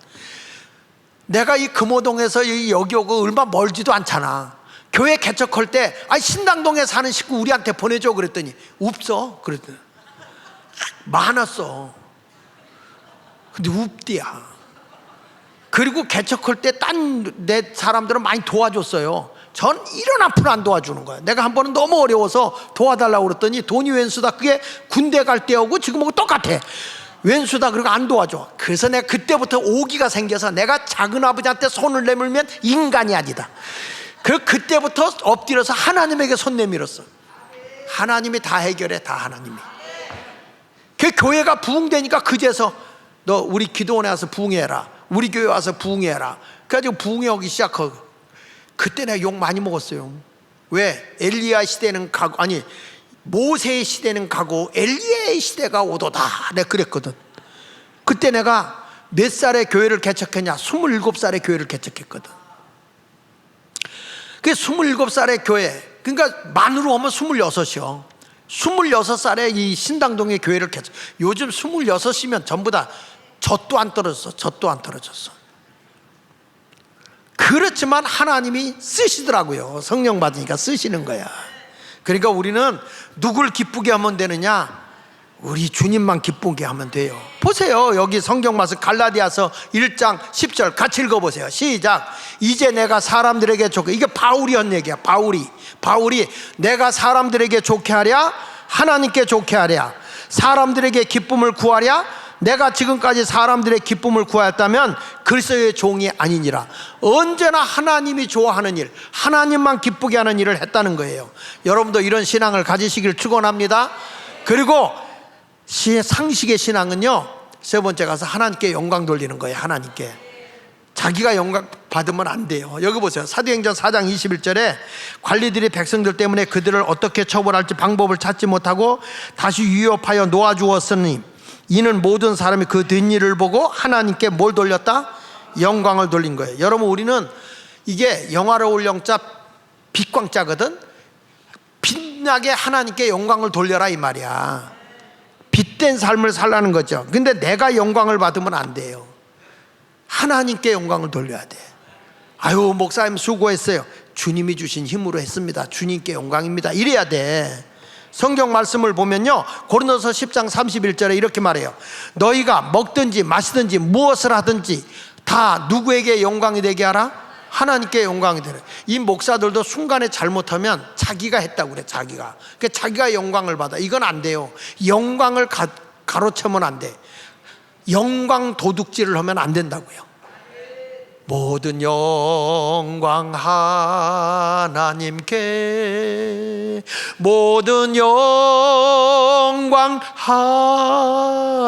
내가 이 금호동에서 여기 오고 얼마 멀지도 않잖아. 교회 개척할 때 신당동에 사는 식구 우리한테 보내줘 그랬더니 없어 그랬더니 많았어. 근데 없디야. 그리고 개척할 때 딴 내 사람들은 많이 도와줬어요. 전 1원 앞으로 안 도와주는 거야. 내가 한 번은 너무 어려워서 도와달라고 그랬더니 돈이 웬수다. 그게 군대 갈 때하고 지금하고 똑같아. 웬수다 그러고 안 도와줘. 그래서 내가 그때부터 오기가 생겨서 내가 작은 아버지한테 손을 내밀면 인간이 아니다. 그때부터 엎드려서 하나님에게 손 내밀었어. 하나님이 다 해결해. 다 하나님이. 그 교회가 부흥되니까 그제서 너 우리 기도원에 와서 부흥해라. 우리 교회 와서 부흥해라. 그래가지고 부흥하기 시작하고 그때 내가 욕 많이 먹었어요. 왜? 엘리야 시대는 가고 모세의 시대는 가고 엘리야의 시대가 오도다. 내가 그랬거든. 그때 내가 몇 살에 교회를 개척했냐? 27살에 교회를 개척했거든. 그 27살의 교회, 그러니까 만으로 하면 26이요. 26살에 이 신당동의 교회를 개척. 요즘 26이면 전부 다 젖도 안 떨어졌어. 젖도 안 떨어졌어. 그렇지만 하나님이 쓰시더라고요. 성령 받으니까 쓰시는 거야. 그러니까 우리는 누굴 기쁘게 하면 되느냐? 우리 주님만 기쁘게 하면 돼요. 보세요. 여기 성경 말씀 갈라디아서 1장 10절 같이 읽어보세요. 시작. 이제 내가 사람들에게 좋게, 이게 바울이 한 얘기야. 바울이 내가 사람들에게 좋게 하랴 하나님께 좋게 하랴 사람들에게 기쁨을 구하랴 내가 지금까지 사람들의 기쁨을 구하였다면 그리스도의 종이 아니니라. 언제나 하나님이 좋아하는 일, 하나님만 기쁘게 하는 일을 했다는 거예요. 여러분도 이런 신앙을 가지시길 축원합니다. 그리고 상식의 신앙은요, 세 번째 가서 하나님께 영광 돌리는 거예요. 하나님께. 자기가 영광 받으면 안 돼요. 여기 보세요. 사도행전 4장 21절에 관리들이 백성들 때문에 그들을 어떻게 처벌할지 방법을 찾지 못하고 다시 위협하여 놓아주었으니 이는 모든 사람이 그 뒷일을 보고 하나님께 뭘 돌렸다? 영광을 돌린 거예요. 여러분, 우리는 이게 영화로울 영자 빛광자거든. 빛나게 하나님께 영광을 돌려라 이 말이야. 빛된 삶을 살라는 거죠. 근데 내가 영광을 받으면 안 돼요. 하나님께 영광을 돌려야 돼. 아유, 목사님 수고했어요. 주님이 주신 힘으로 했습니다. 주님께 영광입니다. 이래야 돼. 성경 말씀을 보면요, 고린도서 10장 31절에 이렇게 말해요. 너희가 먹든지 마시든지 무엇을 하든지 다 누구에게 영광이 되게 하라? 하나님께 영광이 되는. 이 목사들도 순간에 잘못하면 자기가 했다고 그래. 자기가 영광을 받아. 이건 안 돼요. 영광을 가로채면 안 돼. 영광 도둑질을 하면 안 된다고요. 모든 영광 하나님께, 모든 영광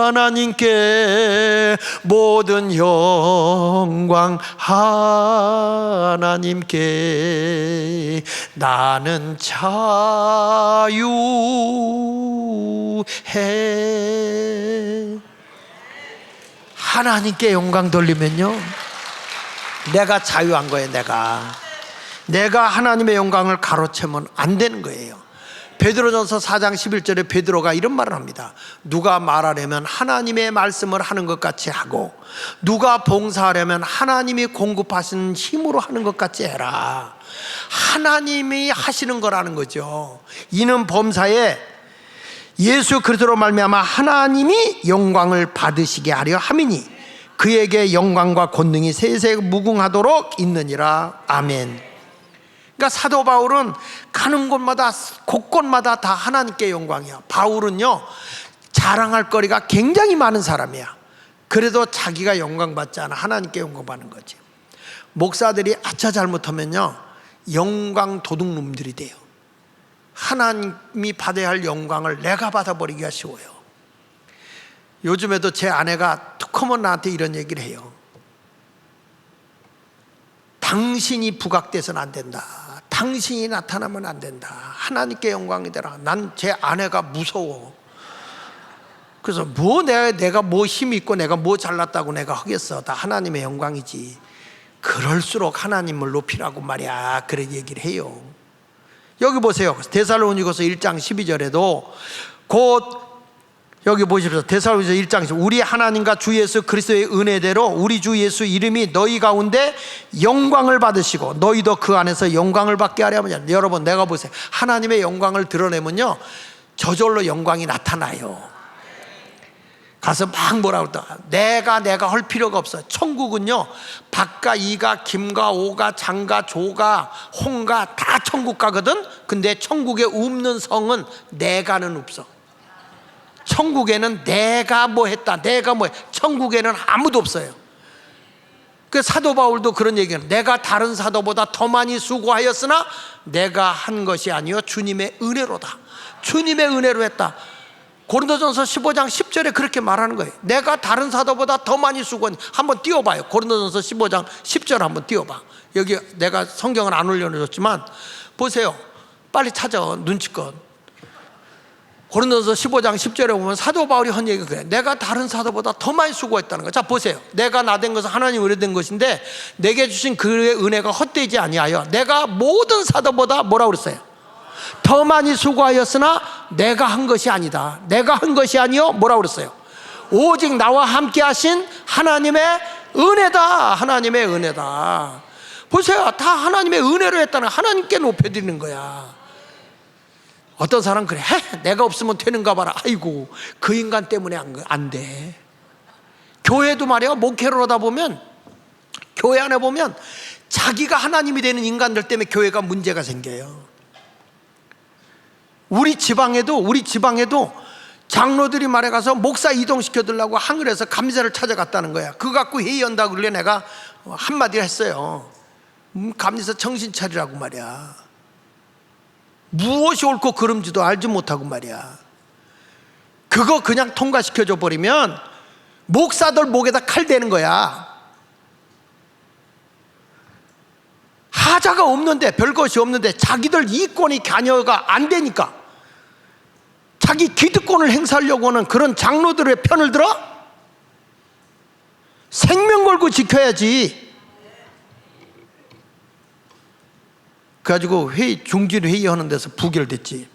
하나님께, 모든 영광 하나님께. 나는 자유해. 하나님께 영광 돌리면요, 내가 자유한 거예요. 내가 하나님의 영광을 가로채면 안 되는 거예요. 베드로전서 4장 11절에 베드로가 이런 말을 합니다. 누가 말하려면 하나님의 말씀을 하는 것 같이 하고, 누가 봉사하려면 하나님이 공급하신 힘으로 하는 것 같이 해라. 하나님이 하시는 거라는 거죠. 이는 범사에 예수 그리스도로 말미암아 하나님이 영광을 받으시게 하려 함이니 그에게 영광과 권능이 세세 무궁하도록 있느니라. 아멘. 그러니까 사도 바울은 가는 곳마다 곳곳마다 다 하나님께 영광이야. 바울은요, 자랑할 거리가 굉장히 많은 사람이야. 그래도 자기가 영광 받지 않아. 하나님께 영광 받는 거지. 목사들이 아차 잘못하면요, 영광 도둑놈들이 돼요. 하나님이 받아야 할 영광을 내가 받아버리기가 쉬워요. 요즘에도 제 아내가 툭하면 나한테 이런 얘기를 해요. 당신이 부각돼서는 안 된다. 당신이 나타나면 안 된다. 하나님께 영광이 되라. 난 제 아내가 무서워. 그래서 내가 뭐 힘이 있고 내가 뭐 잘났다고 내가 하겠어. 다 하나님의 영광이지. 그럴수록 하나님을 높이라고 말이야. 그런 얘기를 해요. 여기 보세요. 데살로니가서 1장 12절에도 곧 여기 보십시오. 데살로니가서 1장 우리 하나님과 주 예수 그리스도의 은혜대로 우리 주 예수 이름이 너희 가운데 영광을 받으시고 너희도 그 안에서 영광을 받게 하려 하느냐. 여러분, 내가 보세요. 하나님의 영광을 드러내면요, 저절로 영광이 나타나요. 가서 막 뭐라고 그러다 내가 할 필요가 없어. 천국은요, 박가 이가 김가 오가 장가 조가 홍가 다 천국 가거든. 근데 천국에 없는 성은 내가는 없어. 천국에는 내가 뭐 했다, 내가 뭐 해. 천국에는 아무도 없어요. 그 사도 바울도 그런 얘기는, 내가 다른 사도보다 더 많이 수고하였으나 내가 한 것이 아니요 주님의 은혜로다. 주님의 은혜로 했다. 고린도전서 15장 10절에 그렇게 말하는 거예요. 내가 다른 사도보다 더 많이 수고한. 한번 띄워봐요. 고린도전서 15장 10절 한번 띄워봐. 여기 내가 성경을 안 올려놓았지만 보세요. 빨리 찾아, 눈치껏. 고린도전서 15장 10절에 보면 사도 바울이 한 얘기가 그래. 내가 다른 사도보다 더 많이 수고했다는 거예요. 자, 보세요. 내가 나 된 것은 하나님 은혜 된 것인데 내게 주신 그의 은혜가 헛되지 아니하여 내가 모든 사도보다 뭐라고 그랬어요? 더 많이 수고하였으나 내가 한 것이 아니다. 내가 한 것이 아니요 뭐라고 그랬어요? 오직 나와 함께 하신 하나님의 은혜다. 하나님의 은혜다. 보세요. 다 하나님의 은혜로 했다는, 하나님께 높여드리는 거야. 어떤 사람은 그래, 내가 없으면 되는가 봐라. 아이고, 그 인간 때문에 안 돼. 교회도 말이야, 목회를 하다 보면, 교회 안에 보면 자기가 하나님이 되는 인간들 때문에 교회가 문제가 생겨요. 우리 지방에도 장로들이 말해가서 목사 이동시켜달라고 하늘에서 감사를 찾아갔다는 거야. 그거 갖고 회의한다고 그래. 내가 한마디 했어요. 감리사 정신 차리라고 말이야. 무엇이 옳고 그름지도 알지 못하고 말이야. 그거 그냥 통과시켜줘 버리면 목사들 목에다 칼 대는 거야. 하자가 없는데, 별것이 없는데 자기들 이권이 관여가 안 되니까 자기 기득권을 행사하려고 하는 그런 장로들의 편을 들어? 생명 걸고 지켜야지. 그래가지고 중진회의 하는 데서 부결됐지.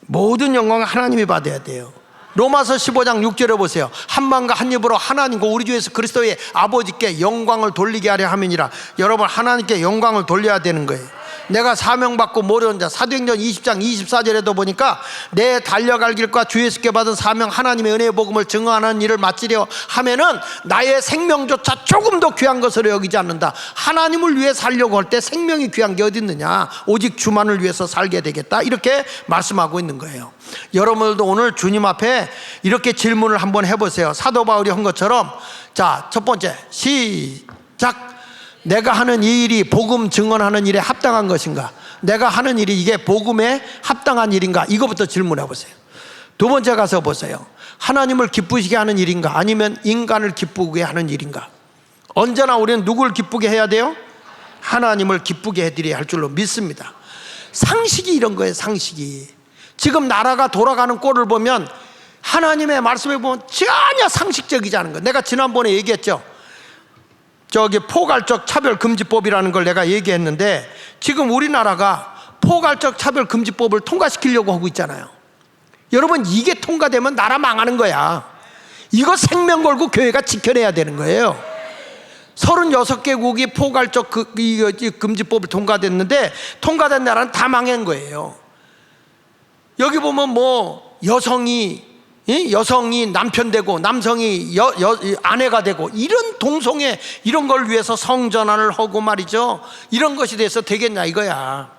모든 영광은 하나님이 받아야 돼요. 로마서 15장 6절에 보세요. 한 마음과 한 입으로 하나님과 우리 주 예수 그리스도의 아버지께 영광을 돌리게 하려 함이니라. 여러분, 하나님께 영광을 돌려야 되는 거예요. 내가 사명받고 모려온 자, 사도행전 20장 24절에도 보니까 내 달려갈 길과 주 예수께 받은 사명, 하나님의 은혜의 복음을 증언하는 일을 마치려 하면은 나의 생명조차 조금 더 귀한 것으로 여기지 않는다. 하나님을 위해 살려고 할 때 생명이 귀한 게 어디 있느냐, 오직 주만을 위해서 살게 되겠다, 이렇게 말씀하고 있는 거예요. 여러분들도 오늘 주님 앞에 이렇게 질문을 한번 해보세요. 사도 바울이 한 것처럼. 자, 첫 번째, 시작. 내가 하는 이 일이 복음 증언하는 일에 합당한 것인가? 내가 하는 일이 이게 복음에 합당한 일인가? 이거부터 질문해 보세요. 두 번째 가서 보세요. 하나님을 기쁘시게 하는 일인가? 아니면 인간을 기쁘게 하는 일인가? 언제나 우리는 누구를 기쁘게 해야 돼요? 하나님을 기쁘게 해드려야 할 줄로 믿습니다. 상식이 이런 거예요. 상식이. 지금 나라가 돌아가는 꼴을 보면 하나님의 말씀에 보면 전혀 상식적이지 않은 거예요. 내가 지난번에 얘기했죠. 저기 포괄적 차별금지법이라는 걸 내가 얘기했는데, 지금 우리나라가 포괄적 차별금지법을 통과시키려고 하고 있잖아요. 여러분, 이게 통과되면 나라 망하는 거야. 이거 생명 걸고 교회가 지켜내야 되는 거예요. 36개국이 포괄적 금지법을 통과됐는데, 통과된 나라는 다 망한 거예요. 여기 보면 뭐 여성이 남편 되고 남성이 아내가 되고, 이런 동성애, 이런 걸 위해서 성전환을 하고 말이죠. 이런 것이 돼서 되겠냐 이거야.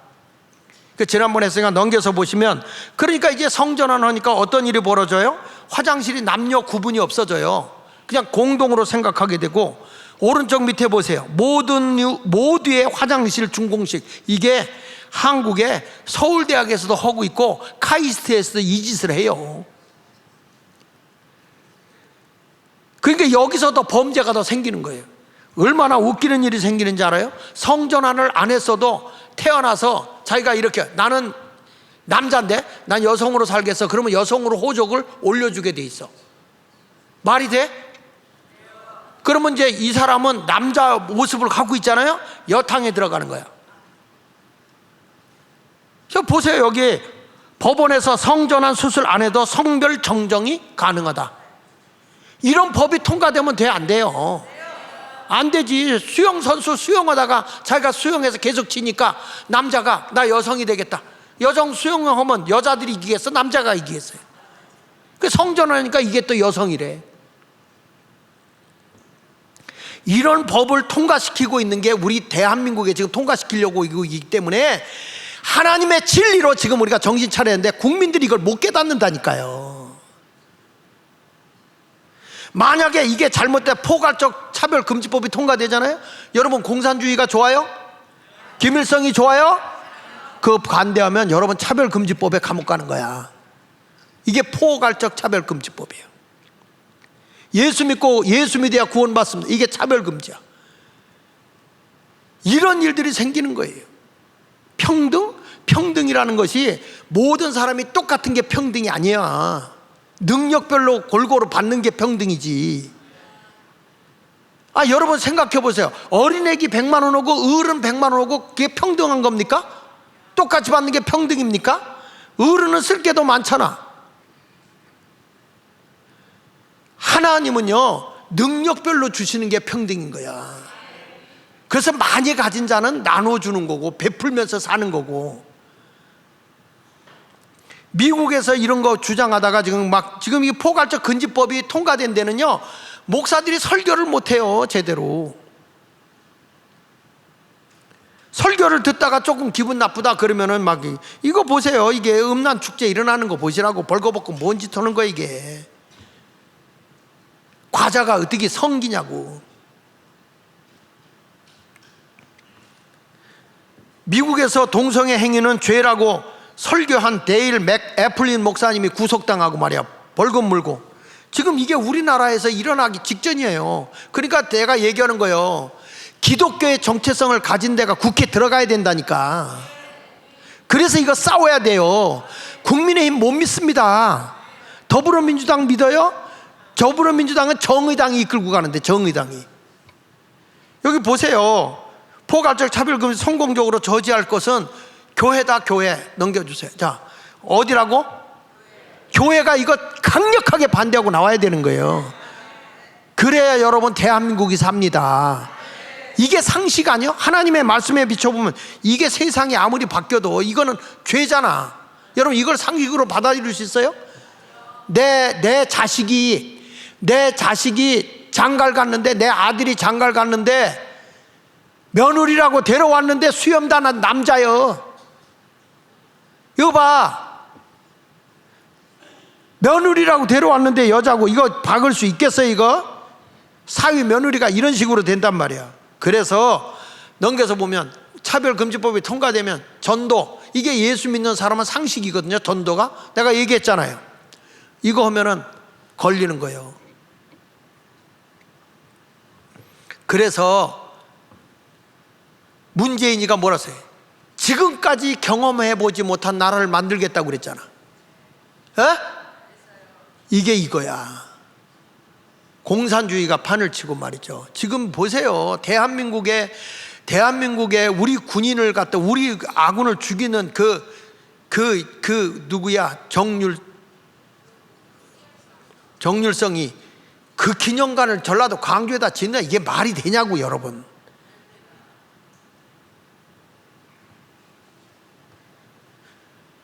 지난번에 했으니까 넘겨서 보시면, 그러니까 이제 성전환 하니까 어떤 일이 벌어져요? 화장실이 남녀 구분이 없어져요. 그냥 공동으로 생각하게 되고, 오른쪽 밑에 보세요. 모두의 화장실 준공식, 이게 한국의 서울대학에서도 하고 있고 카이스트에서도 이 짓을 해요. 그러니까 여기서 더 범죄가 더 생기는 거예요. 얼마나 웃기는 일이 생기는지 알아요? 성전환을 안 했어도 태어나서 자기가 이렇게, 나는 남자인데 난 여성으로 살겠어, 그러면 여성으로 호적을 올려주게 돼 있어. 말이 돼? 그러면 이제 이 사람은 남자 모습을 갖고 있잖아요. 여탕에 들어가는 거야. 저 보세요. 여기 법원에서 성전환 수술 안 해도 성별 정정이 가능하다. 이런 법이 통과되면 돼, 안 돼요? 안 되지. 수영선수 수영하다가 자기가 수영해서 계속 치니까 남자가 나 여성이 되겠다. 여성 수영하면 여자들이 이기겠어? 남자가 이기겠어요? 그 성전환하니까 이게 또 여성이래. 이런 법을 통과시키고 있는 게 우리 대한민국에 지금 통과시키려고 있기 때문에 하나님의 진리로 지금 우리가 정신 차려야 하는데 국민들이 이걸 못 깨닫는다니까요. 만약에 이게 잘못된 포괄적 차별금지법이 통과되잖아요. 여러분, 공산주의가 좋아요? 김일성이 좋아요? 그 반대하면 여러분 차별금지법에 감옥 가는 거야. 이게 포괄적 차별금지법이에요. 예수 믿고 예수 믿어야 구원받습니다. 이게 차별금지야. 이런 일들이 생기는 거예요. 평등이라는 것이 모든 사람이 똑같은 게 평등이 아니야. 능력별로 골고루 받는 게 평등이지. 여러분 생각해 보세요. 어린애기 100만 원 오고 어른 100만 원 오고 그게 평등한 겁니까? 똑같이 받는 게 평등입니까? 어른은 쓸 게 더 많잖아. 하나님은요, 능력별로 주시는 게 평등인 거야. 그래서 많이 가진 자는 나눠주는 거고 베풀면서 사는 거고. 미국에서 이런 거 주장하다가 지금 이 포괄적 금지법이 통과된 데는요, 목사들이 설교를 못해요, 제대로. 설교를 듣다가 조금 기분 나쁘다 그러면은 막, 이거 보세요, 이게 음란 축제 일어나는 거 보시라고. 벌거벗고 뭔 짓 하는 거야 이게. 과자가 어떻게 성기냐고. 미국에서 동성애 행위는 죄라고 설교한 데일 맥애플린 목사님이 구속당하고 말이야, 벌금 물고. 지금 이게 우리나라에서 일어나기 직전이에요. 그러니까 내가 얘기하는 거예요. 기독교의 정체성을 가진 데가 국회 들어가야 된다니까. 그래서 이거 싸워야 돼요. 국민의힘 못 믿습니다. 더불어민주당 믿어요? 더불어민주당은 정의당이 이끌고 가는데, 정의당이. 여기 보세요. 포괄적 차별금지 성공적으로 저지할 것은 교회다, 교회. 넘겨주세요. 자, 어디라고? 교회가 이거 강력하게 반대하고 나와야 되는 거예요. 그래야 여러분 대한민국이 삽니다. 이게 상식 아니요? 하나님의 말씀에 비춰보면 이게 세상이 아무리 바뀌어도 이거는 죄잖아. 여러분 이걸 상식으로 받아들일 수 있어요? 내 자식이 장가를 갔는데, 내 아들이 장가를 갔는데 며느리라고 데려왔는데 수염단한 남자요. 이거 봐, 며느리라고 데려왔는데 여자고, 이거 박을 수 있겠어요? 이거 사위 며느리가 이런 식으로 된단 말이야. 그래서 넘겨서 보면 차별금지법이 통과되면 전도, 이게 예수 믿는 사람은 상식이거든요. 전도가 내가 얘기했잖아요. 이거 하면은 걸리는 거예요. 그래서 문재인이가 뭐라 했어요? 지금까지 경험해보지 못한 나라를 만들겠다고 그랬잖아. 이게 이거야. 공산주의가 판을 치고 말이죠. 지금 보세요. 대한민국에 우리 군인을 갖다, 우리 아군을 죽이는 누구야? 정률성이 그 기념관을 전라도 광주에다 짓는, 이게 말이 되냐고 여러분.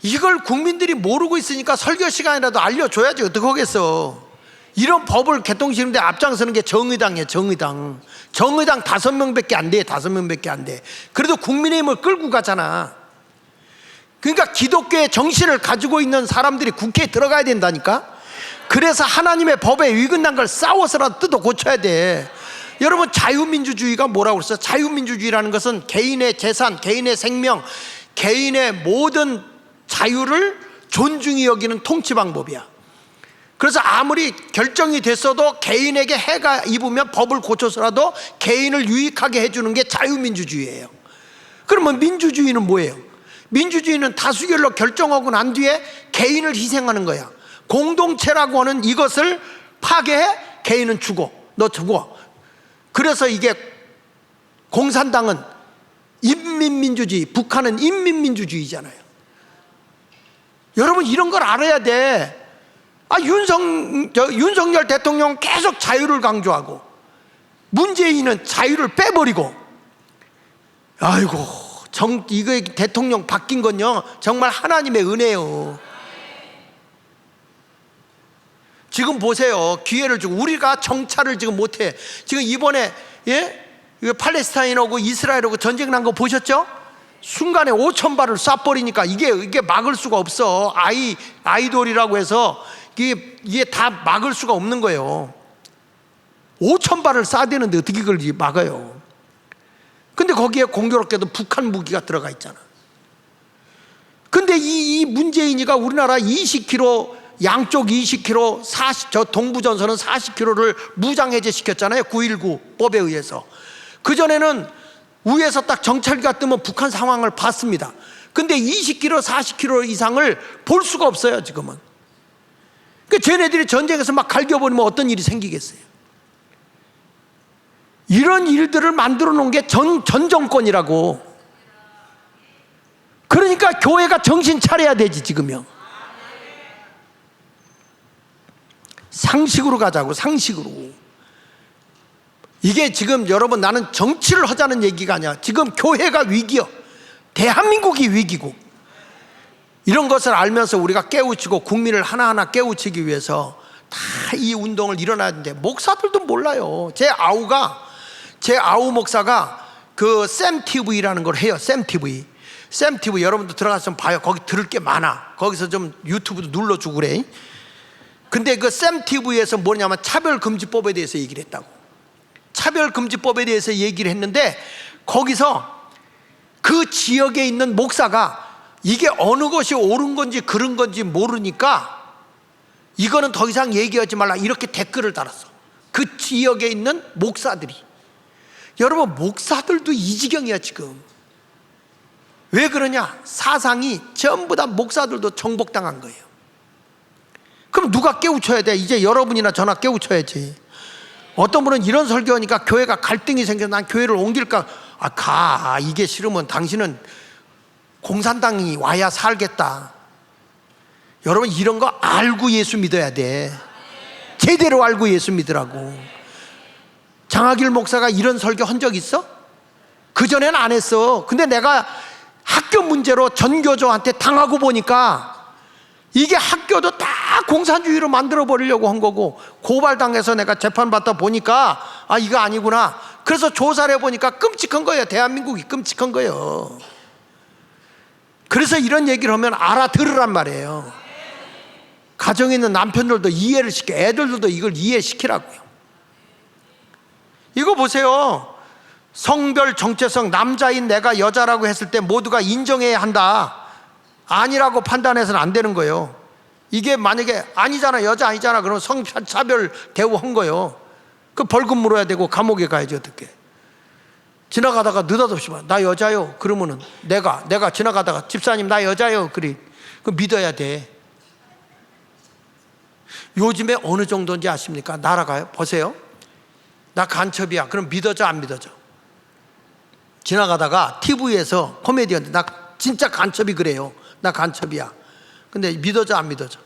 이걸 국민들이 모르고 있으니까 설교 시간이라도 알려줘야지. 어떡하겠어. 이런 법을 개통시키는데 앞장서는 게 정의당이에요. 정의당 5명밖에 안 돼. 5명밖에 안 돼. 그래도 국민의힘을 끌고 가잖아. 그러니까 기독교의 정신을 가지고 있는 사람들이 국회에 들어가야 된다니까. 그래서 하나님의 법에 위근난 걸 싸워서라도 뜯어 고쳐야 돼. 여러분 자유민주주의가 뭐라고 그랬어요? 자유민주주의라는 것은 개인의 재산, 개인의 생명, 개인의 모든 자유를 존중히 여기는 통치 방법이야. 그래서 아무리 결정이 됐어도 개인에게 해가 입으면 법을 고쳐서라도 개인을 유익하게 해주는 게 자유민주주의예요. 그러면 민주주의는 뭐예요? 민주주의는 다수결로 결정하고 난 뒤에 개인을 희생하는 거야. 공동체라고 하는 이것을 파괴해. 개인은 죽어. 너 죽어. 그래서 이게 공산당은 인민민주주의, 북한은 인민민주주의잖아요. 여러분 이런 걸 알아야 돼. 윤석열 대통령 계속 자유를 강조하고 문재인은 자유를 빼버리고, 아이고 이거 대통령 바뀐 건요 정말 하나님의 은혜요. 지금 보세요. 기회를 주고 우리가 정찰을 지금 못해. 지금 이번에 팔레스타인하고 이스라엘하고 전쟁 난 거 보셨죠? 순간에 5,000발을 쏴버리니까 이게 막을 수가 없어. 아이돌이라고 해서 이게 다 막을 수가 없는 거예요. 5,000발을 쏴야 되는데 어떻게 그걸 막아요? 근데 거기에 공교롭게도 북한 무기가 들어가 있잖아. 근데 이 문재인이가 우리나라 20km, 양쪽 20km, 저 동부전선은 40km를 무장해제 시켰잖아요. 9.19 법에 의해서. 그전에는 위에서 딱 정찰기가 뜨면 북한 상황을 봤습니다. 근데 20km, 40km 이상을 볼 수가 없어요 지금은. 그러니까 쟤네들이 전쟁에서 막 갈겨버리면 어떤 일이 생기겠어요? 이런 일들을 만들어 놓은 게 전 정권이라고. 그러니까 교회가 정신 차려야 되지 지금요. 상식으로 가자고. 상식으로. 이게 지금 여러분, 나는 정치를 하자는 얘기가 아니야. 지금 교회가 위기요. 대한민국이 위기고. 이런 것을 알면서 우리가 깨우치고 국민을 하나하나 깨우치기 위해서 다 이 운동을 일어나야 되는데 목사들도 몰라요. 제 아우 목사가 그 샘TV라는 걸 해요. 샘TV 여러분도 들어가서 봐요. 거기 들을 게 많아. 거기서 좀 유튜브도 눌러주고 그래. 근데 그 샘TV에서 뭐냐면 차별금지법에 대해서 얘기를 했다고. 차별금지법에 대해서 얘기를 했는데 거기서 그 지역에 있는 목사가 이게 어느 것이 옳은 건지 그른 건지 모르니까 이거는 더 이상 얘기하지 말라 이렇게 댓글을 달았어. 그 지역에 있는 목사들이. 여러분 목사들도 이 지경이야 지금. 왜 그러냐? 사상이 전부 다 목사들도 정복당한 거예요. 그럼 누가 깨우쳐야 돼? 이제 여러분이나 저나 깨우쳐야지. 어떤 분은 이런 설교하니까 교회가 갈등이 생겨서 난 교회를 옮길까? 이게 싫으면 당신은 공산당이 와야 살겠다. 여러분 이런 거 알고 예수 믿어야 돼. 제대로 알고 예수 믿으라고. 장하길 목사가 이런 설교 한 적 있어? 그전에는 안 했어. 근데 내가 학교 문제로 전교조한테 당하고 보니까 이게 학교도 다 공산주의로 만들어 버리려고 한 거고, 고발당해서 내가 재판받다 보니까 아, 이거 아니구나. 그래서 조사를 해보니까 끔찍한 거예요. 대한민국이 끔찍한 거예요. 그래서 이런 얘기를 하면 알아들으란 말이에요. 가정에 있는 남편들도 이해를 시켜, 애들도 이걸 이해시키라고요. 이거 보세요. 성별 정체성, 남자인 내가 여자라고 했을 때 모두가 인정해야 한다, 아니라고 판단해서는 안 되는 거예요. 이게 만약에 아니잖아, 여자 아니잖아, 그러면 성차별 대우한 거예요. 그 벌금 물어야 되고 감옥에 가야지. 어떻게 지나가다가 느닷없이 나 여자요 그러면은 내가 지나가다가 집사님 나 여자요 그래, 그 믿어야 돼. 요즘에 어느 정도인지 아십니까? 날아가요. 보세요. 나 간첩이야 그럼 믿어져 안 믿어져? 지나가다가 TV에서 코미디언들 나 진짜 간첩이 그래요, 나 간첩이야, 근데 믿어져 안 믿어져?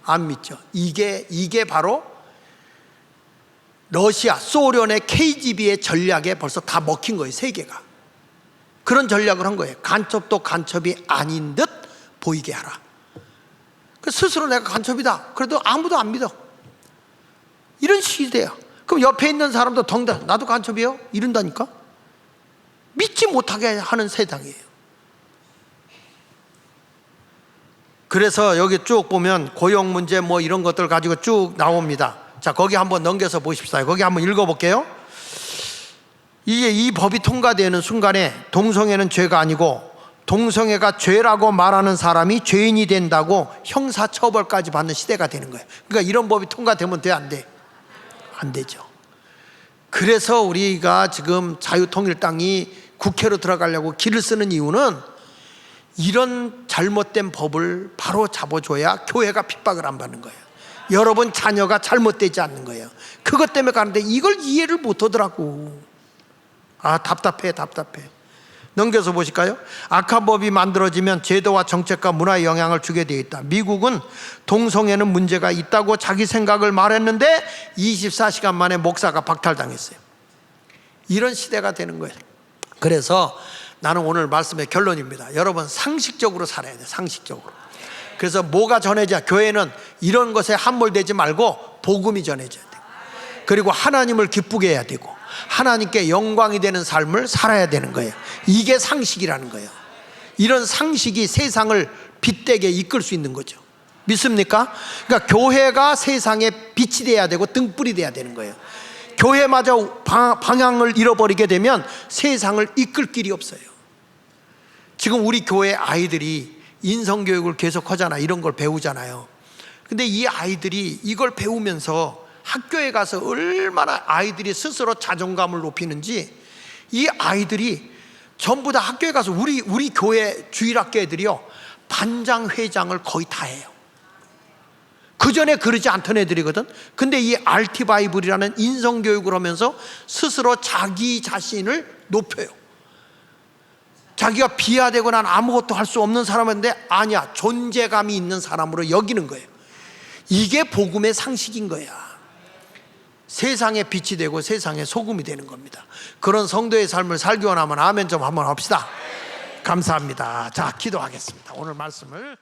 안 믿죠. 이게 바로 러시아, 소련의 KGB의 전략에 벌써 다 먹힌 거예요. 세계가 그런 전략을 한 거예요. 간첩도 간첩이 아닌 듯 보이게 하라. 스스로 내가 간첩이다 그래도 아무도 안 믿어. 이런 시대야. 그럼 옆에 있는 사람도 덩다 나도 간첩이에요 이런다니까. 믿지 못하게 하는 세상이에요. 그래서 여기 쭉 보면 고용 문제 뭐 이런 것들 가지고 쭉 나옵니다. 자, 거기 한번 넘겨서 보십시오. 거기 한번 읽어볼게요. 이게 이 법이 통과되는 순간에 동성애는 죄가 아니고 동성애가 죄라고 말하는 사람이 죄인이 된다고 형사처벌까지 받는 시대가 되는 거예요. 그러니까 이런 법이 통과되면 돼, 안 돼? 안 되죠. 그래서 우리가 지금 자유통일당이 국회로 들어가려고 길을 쓰는 이유는 이런 잘못된 법을 바로 잡아줘야 교회가 핍박을 안 받는 거예요. 여러분 자녀가 잘못되지 않는 거예요. 그것 때문에 가는데 이걸 이해를 못 하더라고. 아, 답답해. 넘겨서 보실까요? 악한 법이 만들어지면 제도와 정책과 문화에 영향을 주게 되어 있다. 미국은 동성애는 문제가 있다고 자기 생각을 말했는데 24시간 만에 목사가 박탈당했어요. 이런 시대가 되는 거예요. 그래서 나는 오늘 말씀의 결론입니다. 여러분 상식적으로 살아야 돼, 상식적으로. 그래서 뭐가 전해져야, 교회는 이런 것에 함몰되지 말고 복음이 전해져야 돼. 그리고 하나님을 기쁘게 해야 되고 하나님께 영광이 되는 삶을 살아야 되는 거예요. 이게 상식이라는 거예요. 이런 상식이 세상을 빛되게 이끌 수 있는 거죠. 믿습니까? 그러니까 교회가 세상에 빛이 돼야 되고 등불이 돼야 되는 거예요. 교회마저 방향을 잃어버리게 되면 세상을 이끌 길이 없어요. 지금 우리 교회 아이들이 인성교육을 계속 하잖아, 이런 걸 배우잖아요. 근데 이 아이들이 이걸 배우면서 학교에 가서 얼마나 아이들이 스스로 자존감을 높이는지, 이 아이들이 전부 다 학교에 가서 우리 교회 주일학교 애들이요 반장 회장을 거의 다 해요. 그 전에 그러지 않던 애들이거든. 근데 이 알티바이블이라는 인성교육을 하면서 스스로 자기 자신을 높여요. 자기가 비하되고 난 아무것도 할 수 없는 사람인데 아니야, 존재감이 있는 사람으로 여기는 거예요. 이게 복음의 상식인 거야. 세상에 빛이 되고 세상에 소금이 되는 겁니다. 그런 성도의 삶을 살기 원하면 아멘 좀 한번 합시다. 감사합니다. 자, 기도하겠습니다. 오늘 말씀을